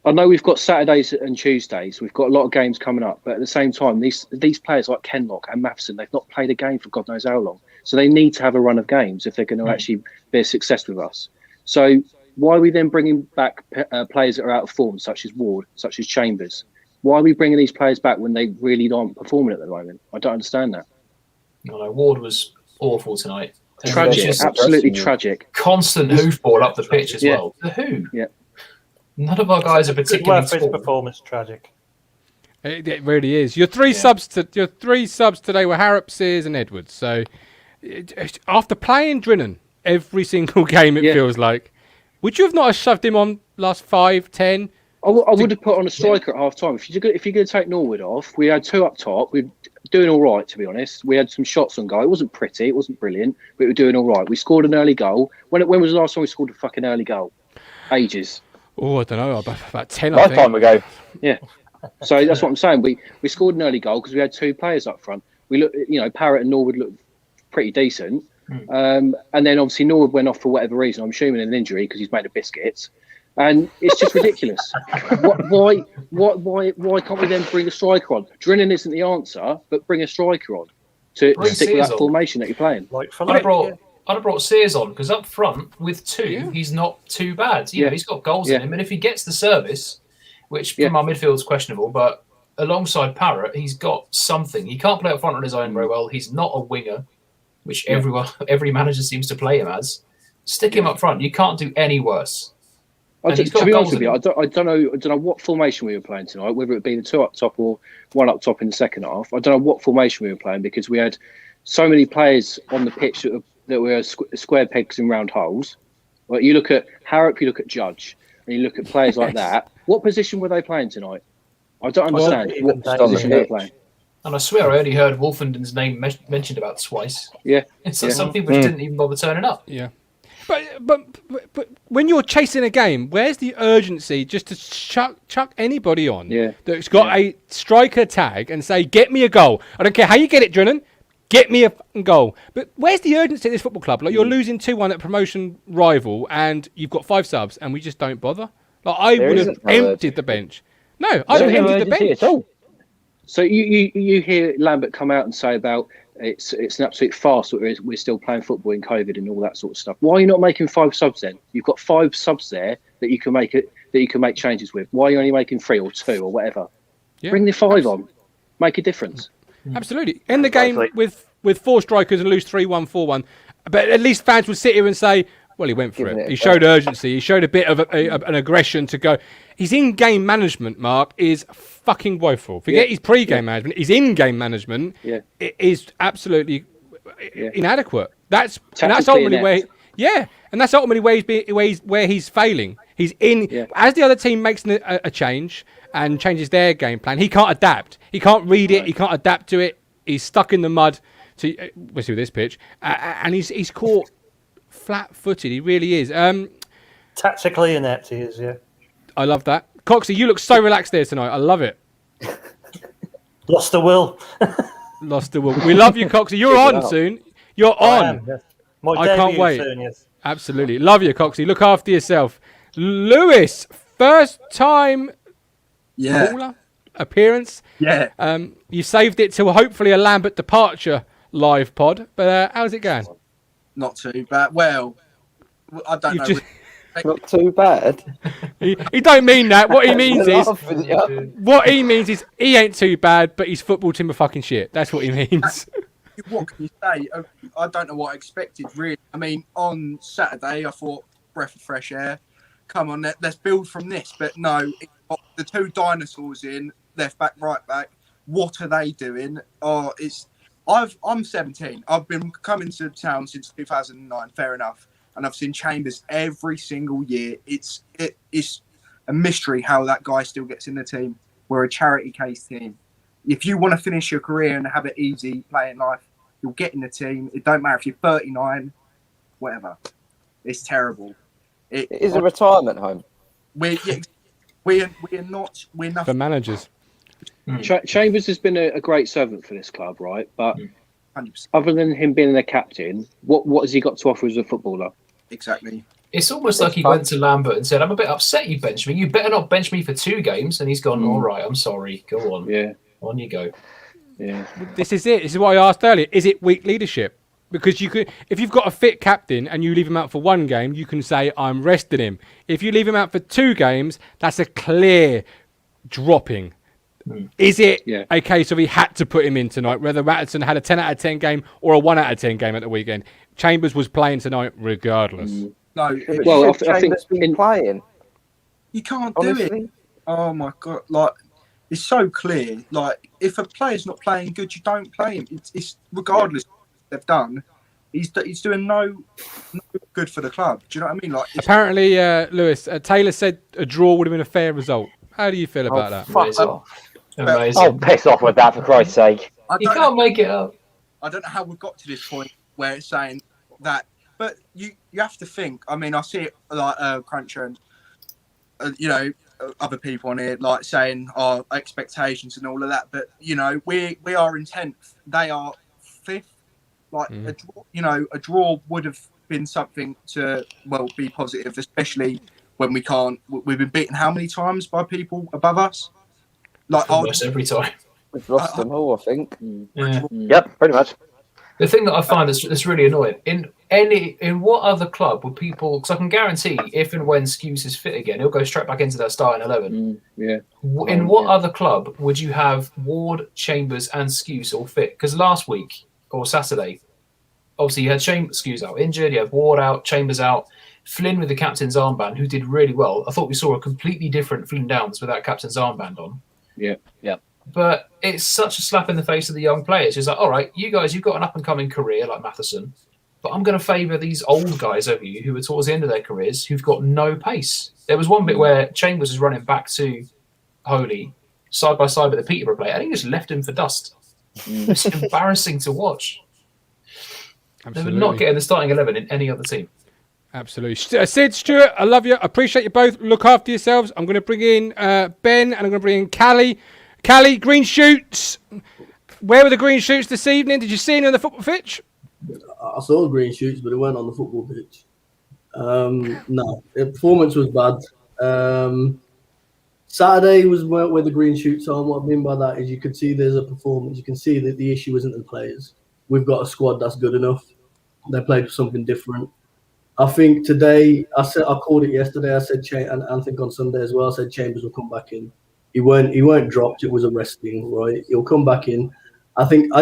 I know we've got Saturdays and Tuesdays. We've got a lot of games coming up, but at the same time, these players like Kenlock and Matheson, they've not played a game for God knows how long. So they need to have a run of games if they're going to actually be a success with us. So why are we then bringing back players that are out of form, such as Ward, such as Chambers? Why are we bringing these players back when they really aren't performing at the moment? I don't understand that. Ward was awful tonight. Tragic, absolutely tragic. Constant hoofball up the pitch as well. The who? Yeah. None of our guys are particularly his performance tragic. It really is. Your three subs today were Harrop, Sears, and Edwards. So after playing Drinnan every single game, it feels like, would you have not shoved him on last 5, 10? I would have put on a striker at half time. If you're going to take Norwood off, we had 2 up top. We're doing all right, to be honest. We had some shots on goal. It wasn't pretty, it wasn't brilliant, but we were doing all right. We scored an early goal. When was the last time we scored a fucking early goal? Ages. Oh, I don't know, about 10. Lifetime ago. Yeah. So that's what I'm saying. We scored an early goal because we had 2 players up front. We looked, Parrott and Norwood looked pretty decent. And then obviously Norwood went off for whatever reason. I'm assuming an injury because he's made of biscuits. And it's just ridiculous. Why can't we then bring a striker on? Drinnan isn't the answer, but bring a striker on to stick with that formation that you're playing. I'd have brought Sears on, because up front with 2, he's not too bad. He's got goals in him, and if he gets the service, which from our midfield is questionable, but alongside Parrott, he's got something. He can't play up front on his own very well. He's not a winger, which every manager seems to play him as. Stick him up front. You can't do any worse. To be honest with you, I don't know what formation we were playing tonight, whether it be the 2 up top or 1 up top in the second half. I don't know what formation we were playing, because we had so many players on the pitch that were square pegs in round holes. Well, you look at Harrop, you look at Judge, and you look at players like that. What position were they playing tonight? I don't understand what position they were playing. And I swear I only heard Wolfenden's name mentioned about twice. Yeah. So some people didn't even bother turning up. Yeah. But when you're chasing a game, where's the urgency just to chuck anybody on that's got a striker tag and say, get me a goal? I don't care how you get it, Drinnan. Get me a goal. But where's the urgency at this football club? Like, you're losing 2-1 at promotion rival and you've got 5 subs and we just don't bother. Like, I would have emptied the bench. No, I would have emptied the bench. At all. So you hear Lambert come out and say about it's an absolute farce that we're still playing football in COVID and all that sort of stuff. Why are you not making 5 subs then? You've got 5 subs there that you can make changes with. Why are you only making 3 or 2 or whatever? Bring the 5 on. Make a difference. Absolutely. In the game with with 4 strikers and lose 3-1, 4-1. But at least fans would sit here and say, well, he went for it. He showed urgency. He showed a bit of an aggression to go. His in-game management, Mark, is fucking woeful. Forget his pre-game management. His in-game management is absolutely inadequate. And that's ultimately where he's failing. He's in as the other team makes a change and changes their game plan. He can't adapt. He can't read it. He can't adapt to it. He's stuck in the mud. We'll see with this pitch, and he's caught flat-footed. He really is. Tactically inept, he is. Yeah. I love that. Coxie, you look so relaxed there tonight. I love it. Lost the will. Lost the will. We love you, Coxie. You're on soon. You're on. Yes. I can't wait. Soon, yes. Absolutely. Love you, Coxie. Look after yourself. Lewis, first time caller appearance. Yeah. You saved it till hopefully a Lambert departure live pod. But how's it going? Not too bad. Well, I don't know. Not too bad. He don't mean that. What he means is he ain't too bad, but his football team are fucking shit. That's what he means. What can you say? I don't know what I expected, really. I mean, on Saturday, I thought, breath of fresh air. Come on, let's build from this. But no, the 2 dinosaurs in, left back, right back. What are they doing? I'm 17. I've been coming to town since 2009. Fair enough. And I've seen Chambers every single year. It's a mystery how that guy still gets in the team. We're a charity case team. If you want to finish your career and have it easy playing life, you'll get in the team. It don't matter if you're 39, whatever. It's terrible. It is a retirement home. We're not. We're nothing. For managers. Chambers has been a great servant for this club, right? But 100%. other than him being a captain, what has he got to offer as a footballer? Exactly. It's almost like he went to Lambert and said, I'm a bit upset you benched me. You better not bench me for 2 games. And he's gone, all right, I'm sorry. Go on. Yeah. On you go. Yeah. This is it. This is what I asked earlier. Is it weak leadership? Because if you've got a fit captain and you leave him out for 1 game, you can say, I'm resting him. If you leave him out for 2 games, that's a clear dropping. Is it a case of he had to put him in tonight, whether Matteson had a 10 out of 10 game or a 1 out of 10 game at the weekend? Chambers was playing tonight regardless. No, well, I think playing. You can't Honestly? do it. Oh my god! Like it's so clear. Like if a player's not playing good, you don't play him. It's regardless of what they've done. He's doing no good for the club. Do you know what I mean? Like apparently, Lewis Taylor said a draw would have been a fair result. How do you feel about that? Fuck off. Amazing. Oh, piss off with that, for Christ's sake. You can't make it up. I don't know how we've got to this point where it's saying that, but you have to think. I mean, I see it like Cruncher and other people on here like saying our expectations and all of that. But we are in 10th. They are 5th. Like a draw would have been something to be positive, especially when we can't. We've been beaten how many times by people above us? Like almost every time. We've lost them all, I think. Yeah. Yep, pretty much. The thing that I find that's really annoying in what other club would people? Because I can guarantee if and when Skuse is fit again, he'll go straight back into their starting 11. In what other club would you have Ward, Chambers, and Skuse all fit? Because last week or Saturday, obviously you had Skuse out injured, you had Ward out, Chambers out, Flynn with the captain's armband, who did really well. I thought we saw a completely different Flynn Downs with that captain's armband on. Yeah. But it's such a slap in the face of the young players. It's like, all right, you guys, you've got an up-and-coming career like Matheson, but I'm going to favour these old guys over you who are towards the end of their careers who've got no pace. There was one bit where Chambers was running back to Holy side by side with the Peterborough player. I think he just left him for dust. It's embarrassing to watch. Absolutely. They would not get in the starting 11 in any other team. Absolutely. Sid, Stuart, I love you. I appreciate you both. Look after yourselves. I'm going to bring in Ben and I'm going to bring in Callie. Callie, green shoots. Where were the green shoots this evening? Did you see them on the football pitch? I saw green shoots, but it weren't on the football pitch. No, the performance was bad. Saturday was where the green shoots are. And what I mean by that is you can see there's a performance. You can see that the issue isn't the players. We've got a squad that's good enough. They played for something different. I think today, I called it yesterday. I said, and I think on Sunday as well, I said Chambers will come back in. He weren't dropped. It was a resting, right? He'll come back in. I think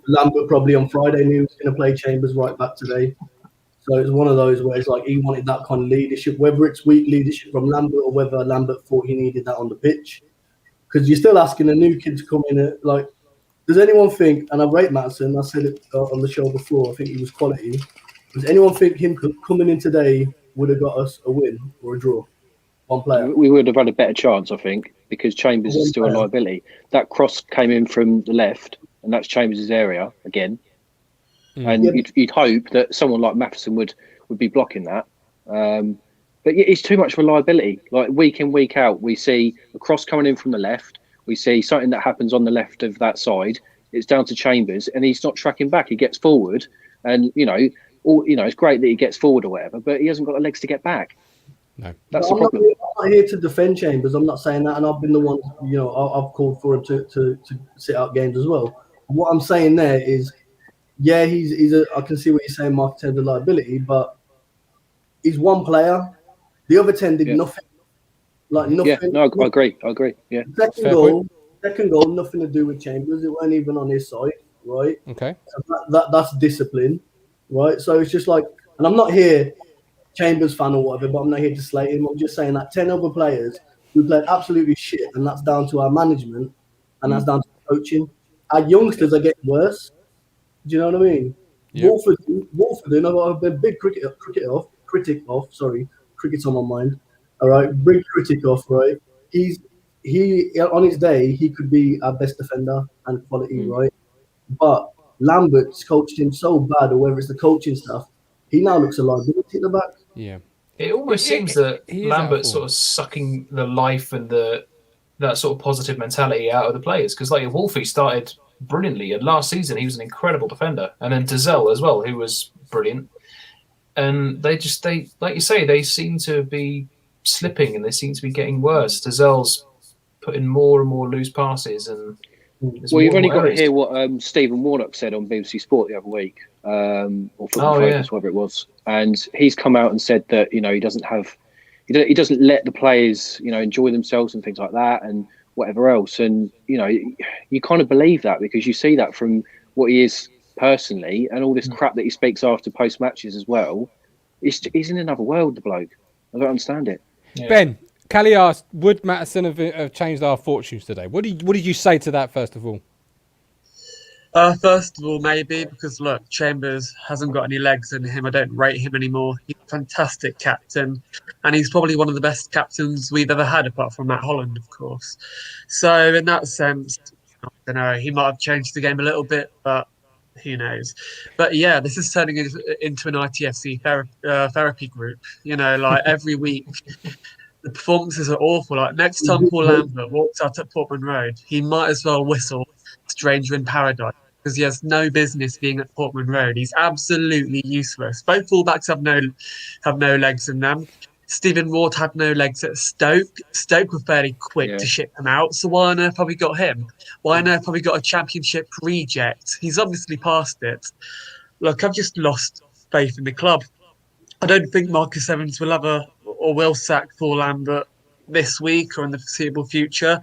Lambert probably on Friday knew he was going to play Chambers right back today. So it's one of those where it's like he wanted that kind of leadership, whether it's weak leadership from Lambert or whether Lambert thought he needed that on the pitch. Because you're still asking a new kid to come in. Like, does anyone think, and I rate Maatsen, I said it on the show before, I think he was quality. Does anyone think him coming in today would have got us a win or a draw? One player. We would have had a better chance, I think, because Chambers is still a liability. That cross came in from the left, and that's Chambers' area again. And you'd hope that someone like Matheson would be blocking that. But it's too much reliability. Like week in, week out, we see a cross coming in from the left. We see something that happens on the left of that side. It's down to Chambers, and he's not tracking back. He gets forward, and it's great that he gets forward or whatever, but he hasn't got the legs to get back. No, that's the problem. I'm not here to defend Chambers. I'm not saying that, and I've been the one. I've called for him to sit out games as well. What I'm saying there is, yeah, I can see what you're saying, Mark, in terms of liability, but he's one player. The other 10 did nothing. Like nothing. Yeah, no, I agree. Yeah. Second goal, nothing to do with Chambers. It weren't even on his side, right? Okay. So that's discipline, right? So it's just like, and I'm not here, Chambers fan or whatever, but I'm not here to slate him. I'm just saying that 10 other players who played absolutely shit, and that's down to our management, and that's down to coaching. Our youngsters are getting worse. Do you know what I mean? Yep. Wolford, I've been a big cricket off. Sorry, cricket's on my mind. All right, big critic off. Right, he on his day he could be our best defender and quality. Right, but Lambert's coached him so bad, or whether it's the coaching stuff, he now looks a liability at the back. Yeah, it almost seems that Lambert's sort of sucking the life and that sort of positive mentality out of the players, because like Wolfie started brilliantly, and last season he was an incredible defender, and then Dazelle as well, who was brilliant. And they like you say, they seem to be slipping, and they seem to be getting worse. Dazelle's putting more and more loose passes, and you've only got to hear what Stephen Warnock said on BBC Sport the other week, or Football Focus, whatever it was, and he's come out and said that he doesn't let the players enjoy themselves and things like that, and whatever else. And you kind of believe that, because you see that from what he is personally, and all this crap that he speaks after post matches as well. He's in another world, the bloke. I don't understand it. Yeah. Ben, Callie asked, would Matheson have changed our fortunes today? What did you say to that, first of all? First of all, maybe, because look, Chambers hasn't got any legs in him. I don't rate him anymore. He's a fantastic captain, and he's probably one of the best captains we've ever had, apart from Matt Holland, of course. So in that sense, I don't know, he might have changed the game a little bit, but who knows? But yeah, this is turning into an ITFC therapy group. Like every week, the performances are awful. Like next time Paul Lambert walks out at Portman Road, he might as well whistle "Stranger in Paradise," because he has no business being at Portman Road. He's absolutely useless. Both fullbacks have no legs in them. Stephen Ward had no legs at Stoke. Stoke were fairly quick to ship him out. So why on earth have we got him? Why on earth have we got a championship reject? He's obviously past it. Look, I've just lost faith in the club. I don't think Marcus Evans will sack Paul Lambert this week or in the foreseeable future,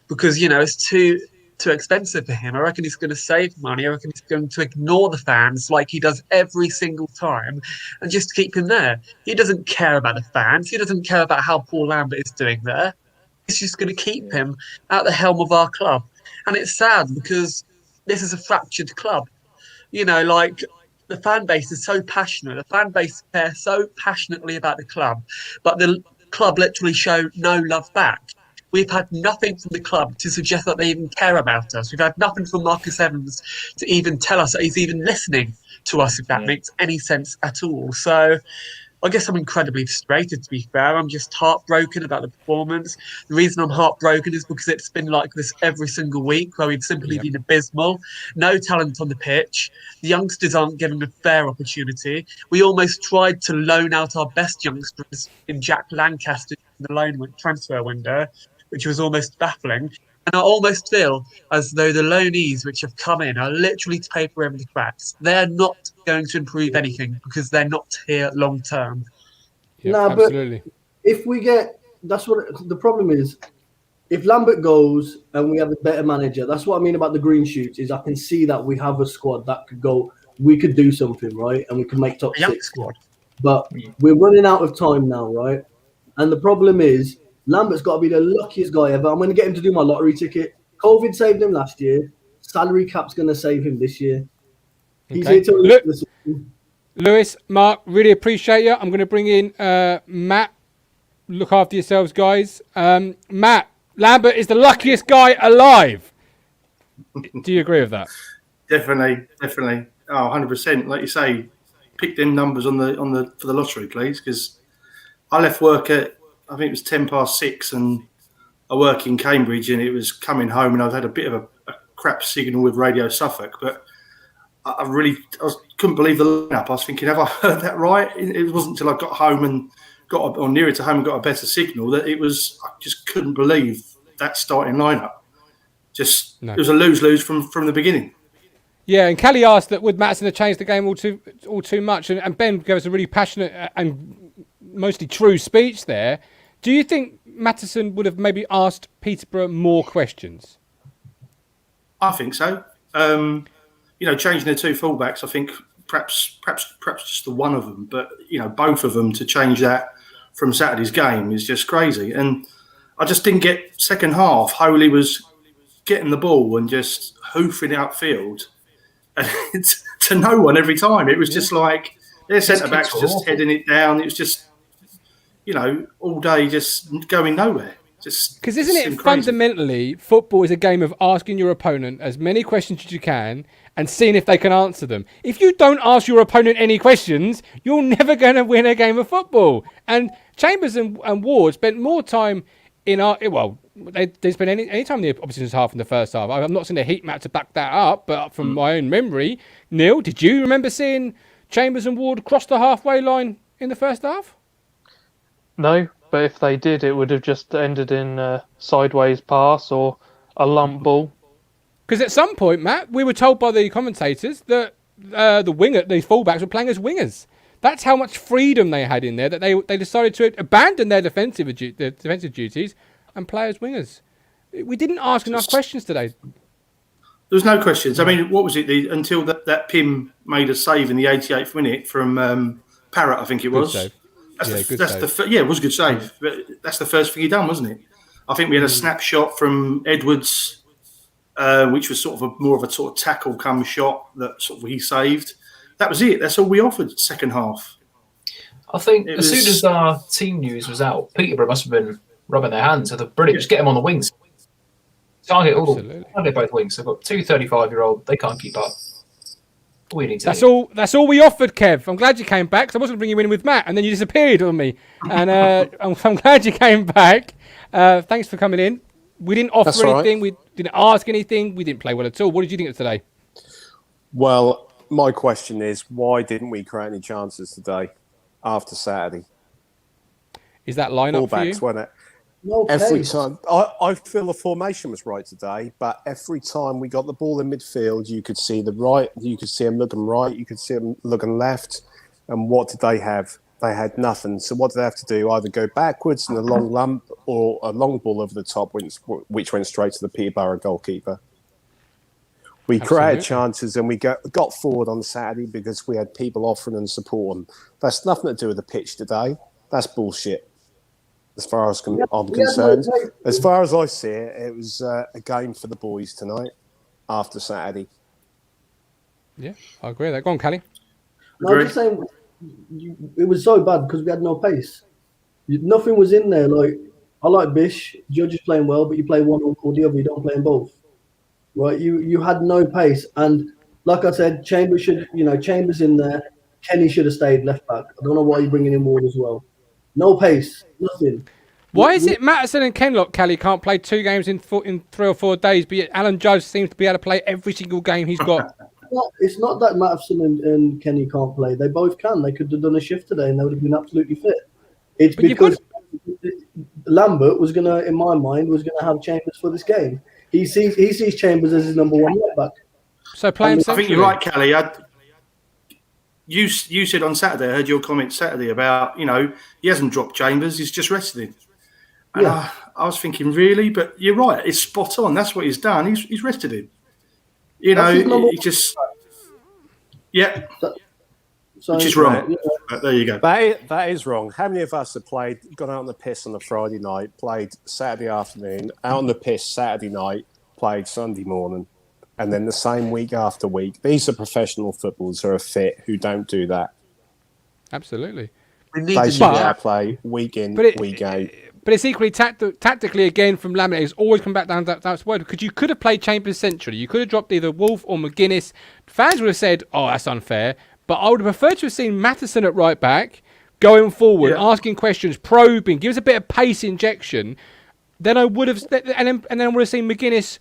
because it's too expensive for him. I reckon he's going to save money. I reckon he's going to ignore the fans like he does every single time, and just keep him there. He doesn't care about the fans. He doesn't care about how Paul Lambert is doing there. He's just going to keep him at the helm of our club. And it's sad, because this is a fractured club. Like the fan base is so passionate. The fan base cares so passionately about the club, but the club literally show no love back. We've had nothing from the club to suggest that they even care about us. We've had nothing from Marcus Evans to even tell us that he's even listening to us, if that makes any sense at all. So I guess I'm incredibly frustrated, to be fair. I'm just heartbroken about the performance. The reason I'm heartbroken is because it's been like this every single week, where we've simply been abysmal. No talent on the pitch. The youngsters aren't given a fair opportunity. We almost tried to loan out our best youngsters in Jack Lancaster in the loan transfer window, which was almost baffling. And I almost feel as though the loanees which have come in are literally to paper over the cracks. They're not going to improve anything, because they're not here long term. Absolutely. But if we get, that's what the problem is. if Lambert goes and we have a better manager, that's what I mean about the green shoots. Is I can see that we have a squad that could go. We could do something, right? And we can make top six. Squad. But we're running out of time now, right? And the problem is Lambert's got to be the luckiest guy ever. I'm going to get him to do my lottery ticket. COVID saved him last year. Salary cap's going to save him this year. He's here to Lewis, Mark, really appreciate you. I'm going to bring in Matt. Look after yourselves, guys. Matt, Lambert is the luckiest guy alive. Do you agree with that? Definitely. Oh, 100%. Like you say, pick them numbers for the lottery, please, because I left work at, I think it was 6:10, and I work in Cambridge, and it was coming home, and I've had a bit of a crap signal with Radio Suffolk, but I couldn't believe the lineup. I was thinking, have I heard that right? It wasn't until I got home and or nearer to home and got a better signal that I just couldn't believe that starting lineup. It was a lose-lose from the beginning. Yeah, and Kelly asked that would Maatsen have changed the game all too much, and Ben gave us a really passionate and mostly true speech there. Do you think Maatsen would have maybe asked Peterborough more questions? I think so. Changing the two fullbacks, I think perhaps just the one of them, but both of them to change that from Saturday's game is just crazy. And I just didn't get second half. Holy was getting the ball and just hoofing outfield and to no one every time. It was just like their centre backs just heading it down. It was just all day just going nowhere. Because isn't it fundamentally, football is a game of asking your opponent as many questions as you can and seeing if they can answer them. If you don't ask your opponent any questions, you're never going to win a game of football. And Chambers and Ward spent more time they spent any time in the opposition's half in the first half. I've not seen a heat map to back that up, but from my own memory, Neil, did you remember seeing Chambers and Ward cross the halfway line in the first half? No. But if they did, it would have just ended in a sideways pass or a lump ball. Because at some point, Matt, we were told by the commentators that the fullbacks were playing as wingers. That's how much freedom they had in there that they decided to abandon their defensive duties and play as wingers. We didn't ask enough questions today. There was no questions. I mean, what was it? Until that Pim made a save in the 88th minute from Parrott, I think it was. Good save. It was a good save. But that's the first thing he done, wasn't it? I think we had a snapshot from Edwards, which was sort of more of a sort of tackle come shot that sort of he saved. That was it. That's all we offered second half. I think as soon as our team news was out, Peterborough must have been rubbing their hands. So brilliant. Just get them on the wings. Target both wings. They've got two 35-year-old. They can't keep up. That's all we offered, Kev. I'm glad you came back because I wasn't going to bring you in with Matt, and then you disappeared on me. And I'm glad you came back. Thanks for coming in. We didn't offer anything. Right. We didn't ask anything. We didn't play well at all. What did you think of today? Well, my question is, why didn't we create any chances today after Saturday? Is that lineup for you? Wasn't it? No every time. I feel the formation was right today, but every time we got the ball in midfield, you could see you could see them looking right, you could see them looking left. And what did they have? They had nothing. So what did they have to do? Either go backwards in a long lump or a long ball over the top, which went straight to the Peterborough goalkeeper. We created chances and we got forward on Saturday because we had people offering and supporting. That's nothing to do with the pitch today. That's bullshit. As far as I'm concerned, as far as I see it, it was a game for the boys tonight after Saturday. Yeah, I agree with that. Go on, Callie. No, I'm just saying, it was so bad because we had no pace. Nothing was in there. Like, I like Bish. Judge is playing well, but you play one or the other. You don't play in both. Right? You had no pace. And like I said, Chambers in there. Kenny should have stayed left back. I don't know why you're bringing in Ward as well. No pace, nothing. Why is it Maatsen and Kenlock, Kelly, can't play 2 games in 3 or 4 days, but yet Alan Judge seems to be able to play every single game he's got? It's not that Maatsen and Kenny can't play. They both can. They could have done a shift today and they would have been absolutely fit. It's because Lambert was going to, in my mind, have Chambers for this game. He sees Chambers as his number 1 left back. So play him I think you're right, Kelly. You said on Saturday, I heard your comment Saturday about, he hasn't dropped Chambers, he's just rested him. And I was thinking, really? But you're right. It's spot on. That's what he's done. He's rested him. You know, he just... Yeah. Which is wrong. But there you go. That is wrong. How many of us have gone out on the piss on a Friday night, played Saturday afternoon, out on the piss Saturday night, played Sunday morning, and then the same week after week? These are professional footballers who are fit, who don't do that. Absolutely. They should play week in, week out. But it's equally tactically, again, from Lambert, it's always come back down to that word, because you could have played Chambers centrally. You could have dropped either Wolf or McGuinness. Fans would have said, oh, that's unfair. But I would have preferred to have seen Matheson at right back, going forward, asking questions, probing, give us a bit of pace injection. Then I would have, and then I would have seen McGuinness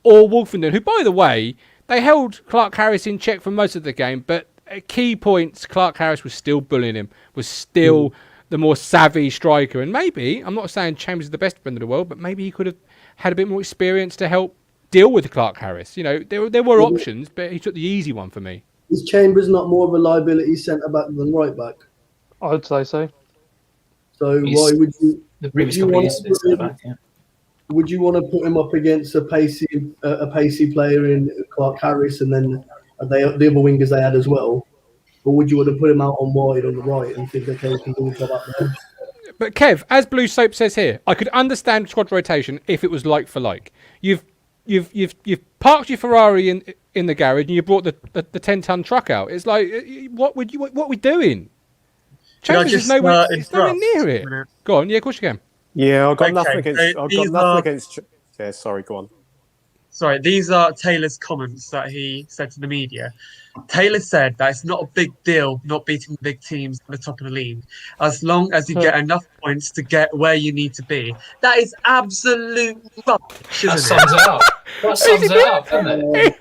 or Wolfenden, who, by the way, they held Clark Harris in check for most of the game, but at key points, Clark Harris was still bullying him, was still the more savvy striker. And maybe, I'm not saying Chambers is the best defender in the world, but maybe he could have had a bit more experience to help deal with Clark Harris. You know, there were options, but he took the easy one for me. Is Chambers not more of a liability centre back than right back? I'd say so. So why would you? Would you want to put him up against a pacey player in Clark Harris, and then the other wingers they had as well? Or would you want to put him out on wide on the right and think, okay, we can do a job up there? But Kev, as Blue Soap says here, I could understand squad rotation if it was like for like. You've parked your Ferrari in the garage and you brought the 10-ton truck out. It's like, what are we doing? Chambers is nowhere near it. Go on, yeah, of course you can. Yeah, I've got nothing against. Yeah, sorry, go on. Sorry, these are Taylor's comments that he said to the media. Taylor said that it's not a big deal not beating big teams at the top of the league, as long as you get enough points to get where you need to be. That is absolute rubbish. That sums it up. That sums it up, doesn't it?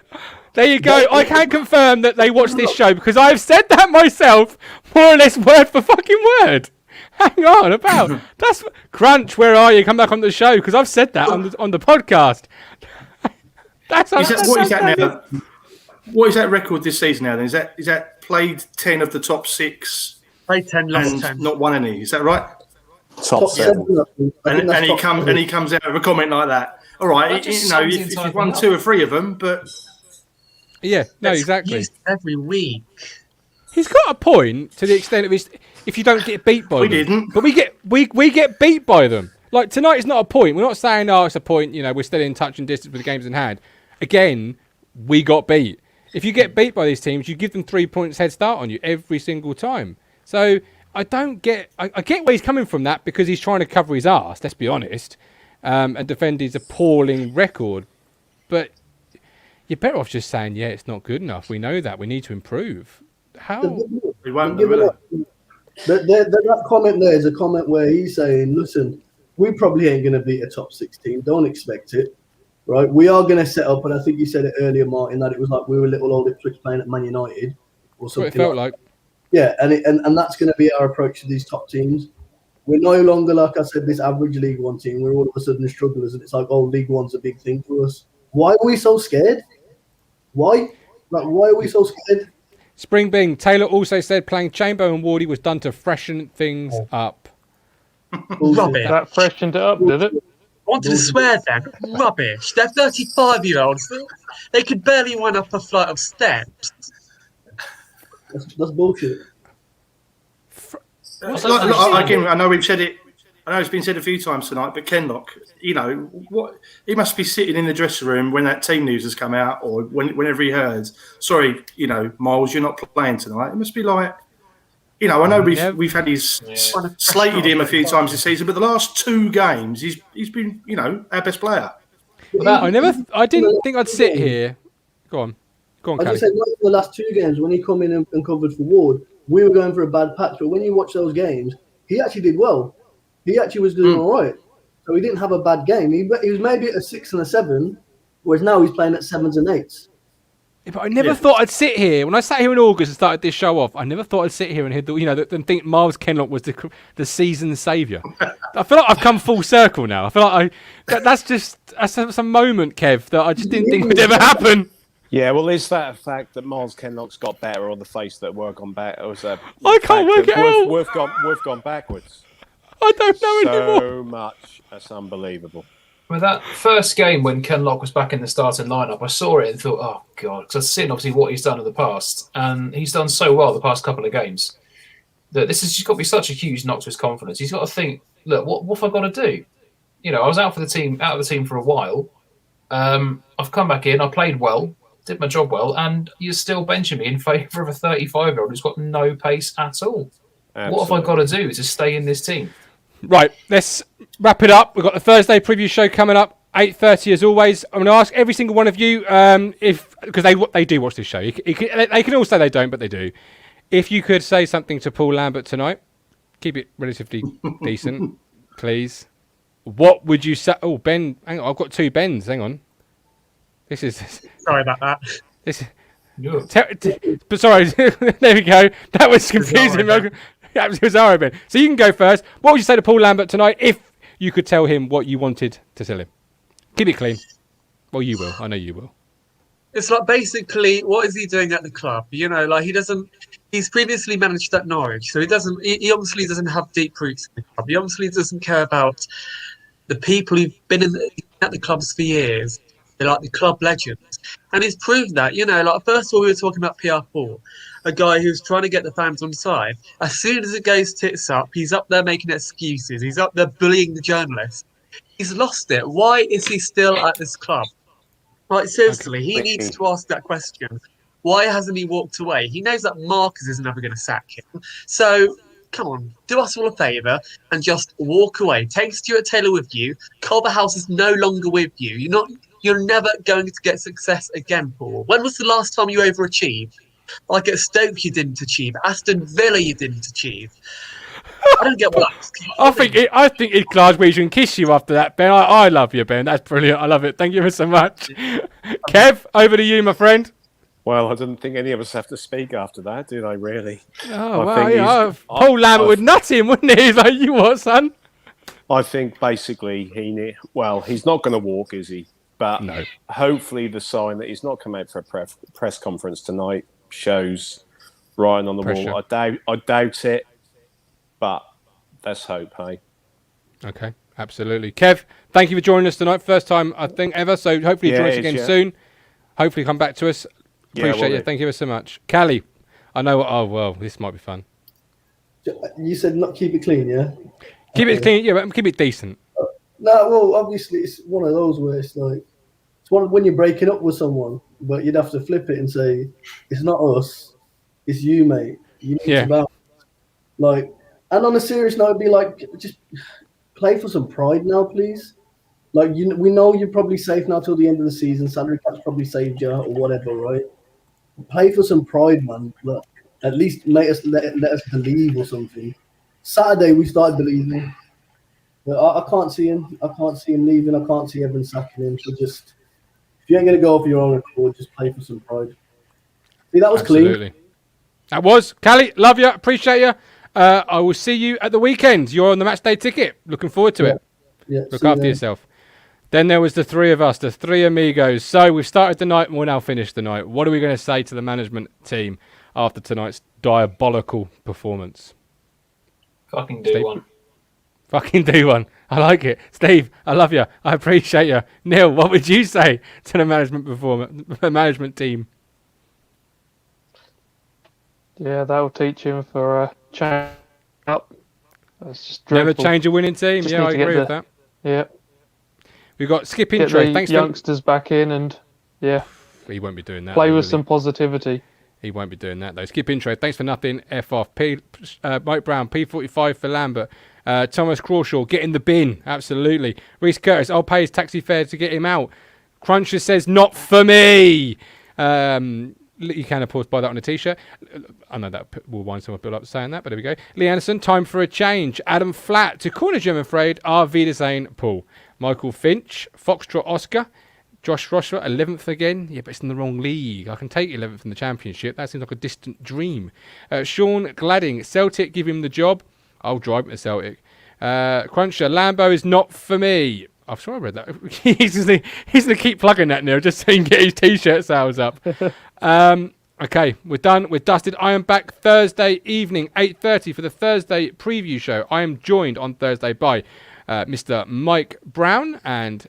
There you go. I can confirm that they watch this show because I've said that myself, more or less word for fucking word. Hang on, that's Crunch. Where are you? Come back on the show because I've said that on the podcast. What is that record this season now? Then is that played 10 of the top 6? Played 10, lost and 10. Not won any. Is that right? Top 7. And he comes out with a comment like that. All right, if you've won 2 or 3 of them, but yeah, no, exactly. Every week. He's got a point to the extent of if you don't get beat by them. We didn't. But we get beat by them. Like tonight is not a point. We're not saying it's a point, we're still in touch and distance with the games in hand. Again, we got beat. If you get beat by these teams, you give them 3 points head start on you every single time. So I don't get I get where he's coming from that because he's trying to cover his arse, let's be honest, and defend his appalling record. But you're better off just saying, yeah, it's not good enough. We know that. We need to improve. How? We won't do it. That comment there is a comment where he's saying, listen, we probably ain't going to beat a top 6 team. Don't expect it. Right? We are going to set up, and I think you said it earlier, Martin, that it was like we were little old Ipswich playing at Man United or something. That's what it felt like. Yeah, and that's going to be our approach to these top teams. We're no longer, like I said, this average League One team. We're all of a sudden strugglers, and it's like, League One's a big thing for us. Why are we so scared? Why? Like, why are we so scared? Spring Bing. Taylor also said playing Chamber and Wardy was done to freshen things up. Rubbish. That freshened it up, did it? I wanted to swear then. Rubbish. They're 35-year-olds. They could barely run up a flight of steps. That's bullshit. Again, I know we've said it. I know it's been said a few times tonight, but Kenlock, what he must be sitting in the dressing room when that team news has come out, or whenever he heard, sorry, Miles, you're not playing tonight. It must be like, I know we've had his slated him a few times this season, but the last 2 games he's been our best player. I didn't think I'd sit here. Go on, I just said the last 2 games when he come in and covered for Ward, we were going for a bad patch, but when you watch those games, he actually did well. He actually was doing all right. So he didn't have a bad game. He was maybe at a 6 and a 7, whereas now he's playing at 7s and 8s. Yeah, but I never thought I'd sit here. When I sat here in August and started this show off, I never thought I'd sit here and think Miles Kenlock was the season saviour. I feel like I've come full circle now. I feel like that's a moment, Kev, that I just didn't think would ever happen. Yeah, well, is that a fact that Miles Kenlock's got better, or the face that we're gone back? Or is that I can't work it out. We've gone backwards. I don't know anymore. So much. That's unbelievable. Well, that first game when Ken Locke was back in the starting lineup, I saw it and thought, oh, God. Because I've seen, obviously, what he's done in the past. And he's done so well the past couple of games that this has just got to be such a huge knock to his confidence. He's got to think, look, what have I got to do? You know, I was out of the team for a while. I've come back in. I played well, did my job well, and you're still benching me in favour of a 35-year-old who's got no pace at all. Absolutely. What have I got to do to stay in this team? Right, let's wrap it up. We've got the Thursday preview show coming up, 8:30 as always. I'm going to ask every single one of you, because they do watch this show. They can all say they don't, but they do. If you could say something to Paul Lambert tonight, keep it relatively decent, please. What would you say? Oh, Ben, hang on, I've got two Bens. Hang on. This is... Sorry about that. But sorry, there we go. That was confusing. It was Zara, Ben. So you can go first. What would you say to Paul Lambert tonight if you could tell him what you wanted to tell him? Keep it clean. Well, you will. I know you will. It's like basically, what is he doing at the club? You know, like he's previously managed at Norwich, so he obviously doesn't have deep roots in the club. He obviously doesn't care about the people who've been at the clubs for years. They're like the club legends. And he's proved that, you know, like first of all, we were talking about PR4, a guy who's trying to get the fans on side. As soon as it goes tits up, he's up there making excuses. He's up there bullying the journalists. He's lost it. Why is he still at this club? Like, seriously, he needs to ask that question. Why hasn't he walked away? He knows that Marcus is never going to sack him. So, come on, do us all a favour and just walk away. Take Stuart Taylor with you. Culverhouse is no longer with you. You're never going to get success again, Paul. When was the last time you overachieved? Like at Stoke, you didn't achieve. Aston Villa, you didn't achieve. I don't get what. I think it's class we should kiss you after that, Ben. I love you, Ben. That's brilliant. I love it. Thank you ever so much. Kev, over to you, my friend. Well, I didn't think any of us have to speak after that, do they, really? Oh, Paul Lambert would nut him, wouldn't he? He's like, you what, son? I think basically he's not going to walk, is he? But no. Hopefully the sign that he's not come out for a press conference tonight shows Ryan on the wall. I doubt it, but let's hope, hey? Okay, absolutely. Kev, thank you for joining us tonight. First time, I think, ever. So hopefully you join us again soon. Hopefully come back to us. Appreciate you. Thank you so much. Callie, I know. Oh, well, this might be fun. You said not keep it clean, yeah? Keep it clean, yeah, but keep it decent. No, well, obviously it's one of those where it's like, it's one when you're breaking up with someone, but you'd have to flip it and say, it's not us, it's you, mate. You need to balance. Like, and on a serious note, it'd be like, just play for some pride now, please. Like, we know you're probably safe now till the end of the season. Salary cap's probably saved you or whatever, right? Play for some pride, man. Look, at least let us believe or something. Saturday we started believing. But I can't see him. I can't see him leaving. I can't see Evan sacking him. So just, if you ain't gonna go for your own accord, just play for some pride. See, that was clean. That was Callie. Love you. Appreciate you. I will see you at the weekend. You're on the match day ticket. Looking forward to it. Yeah. Look after yourself. Then there was the three of us, the three amigos. So we've started the night and we'll now finish the night. What are we going to say to the management team after tonight's diabolical performance? Fucking do one. Fucking do one. I like it. Steve, I love you. I appreciate you. Neil, what would you say to the management team? Yeah, that will teach him for change up. That's just never change a winning team. Just I agree with that. Yeah. We've got Skip Get Intro. the Thanks youngsters back in and he won't be doing that. Play with some positivity. He won't be doing that though. Skip Intro. Thanks for nothing. F off. Mike Brown. P45 for Lambert. Thomas Crawshaw. Get in the bin. Absolutely. Reese Curtis. I'll pay his taxi fare to get him out. Cruncher says not for me. You can, of course, buy that on a t-shirt. I know that will wind some people up saying that, but there we go. Lee Anderson, time for a change. Adam Flatt, to corner Jim, I'm afraid. Auf Wiedersehen, Paul. Michael Finch, Foxtrot Oscar. Josh Rossler, 11th again. Yeah, but it's in the wrong league. I can take 11th in the Championship. That seems like a distant dream. Sean Gladding, Celtic, give him the job. I'll drive him to Celtic. Cruncher, Lambo is not for me. I'm sorry I read that. He's going to keep plugging that now just so he can get his t-shirt sales up. Okay, we're done. We're dusted. I am back Thursday evening, 8:30 for the Thursday preview show. I am joined on Thursday by Mr. Mike Brown and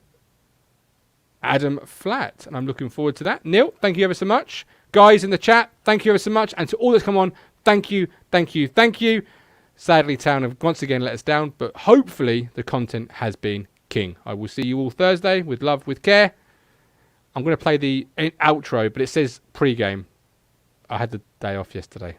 Adam Flatt, and I'm looking forward to that. Neil, thank you ever so much. Guys in the chat, thank you ever so much. And to all that's come on, thank you, thank you, thank you. Sadly, Town have once again let us down, but hopefully the content has been king. I will see you all Thursday with love, with care. I'm going to play the outro, but it says pre-game. I had the day off yesterday.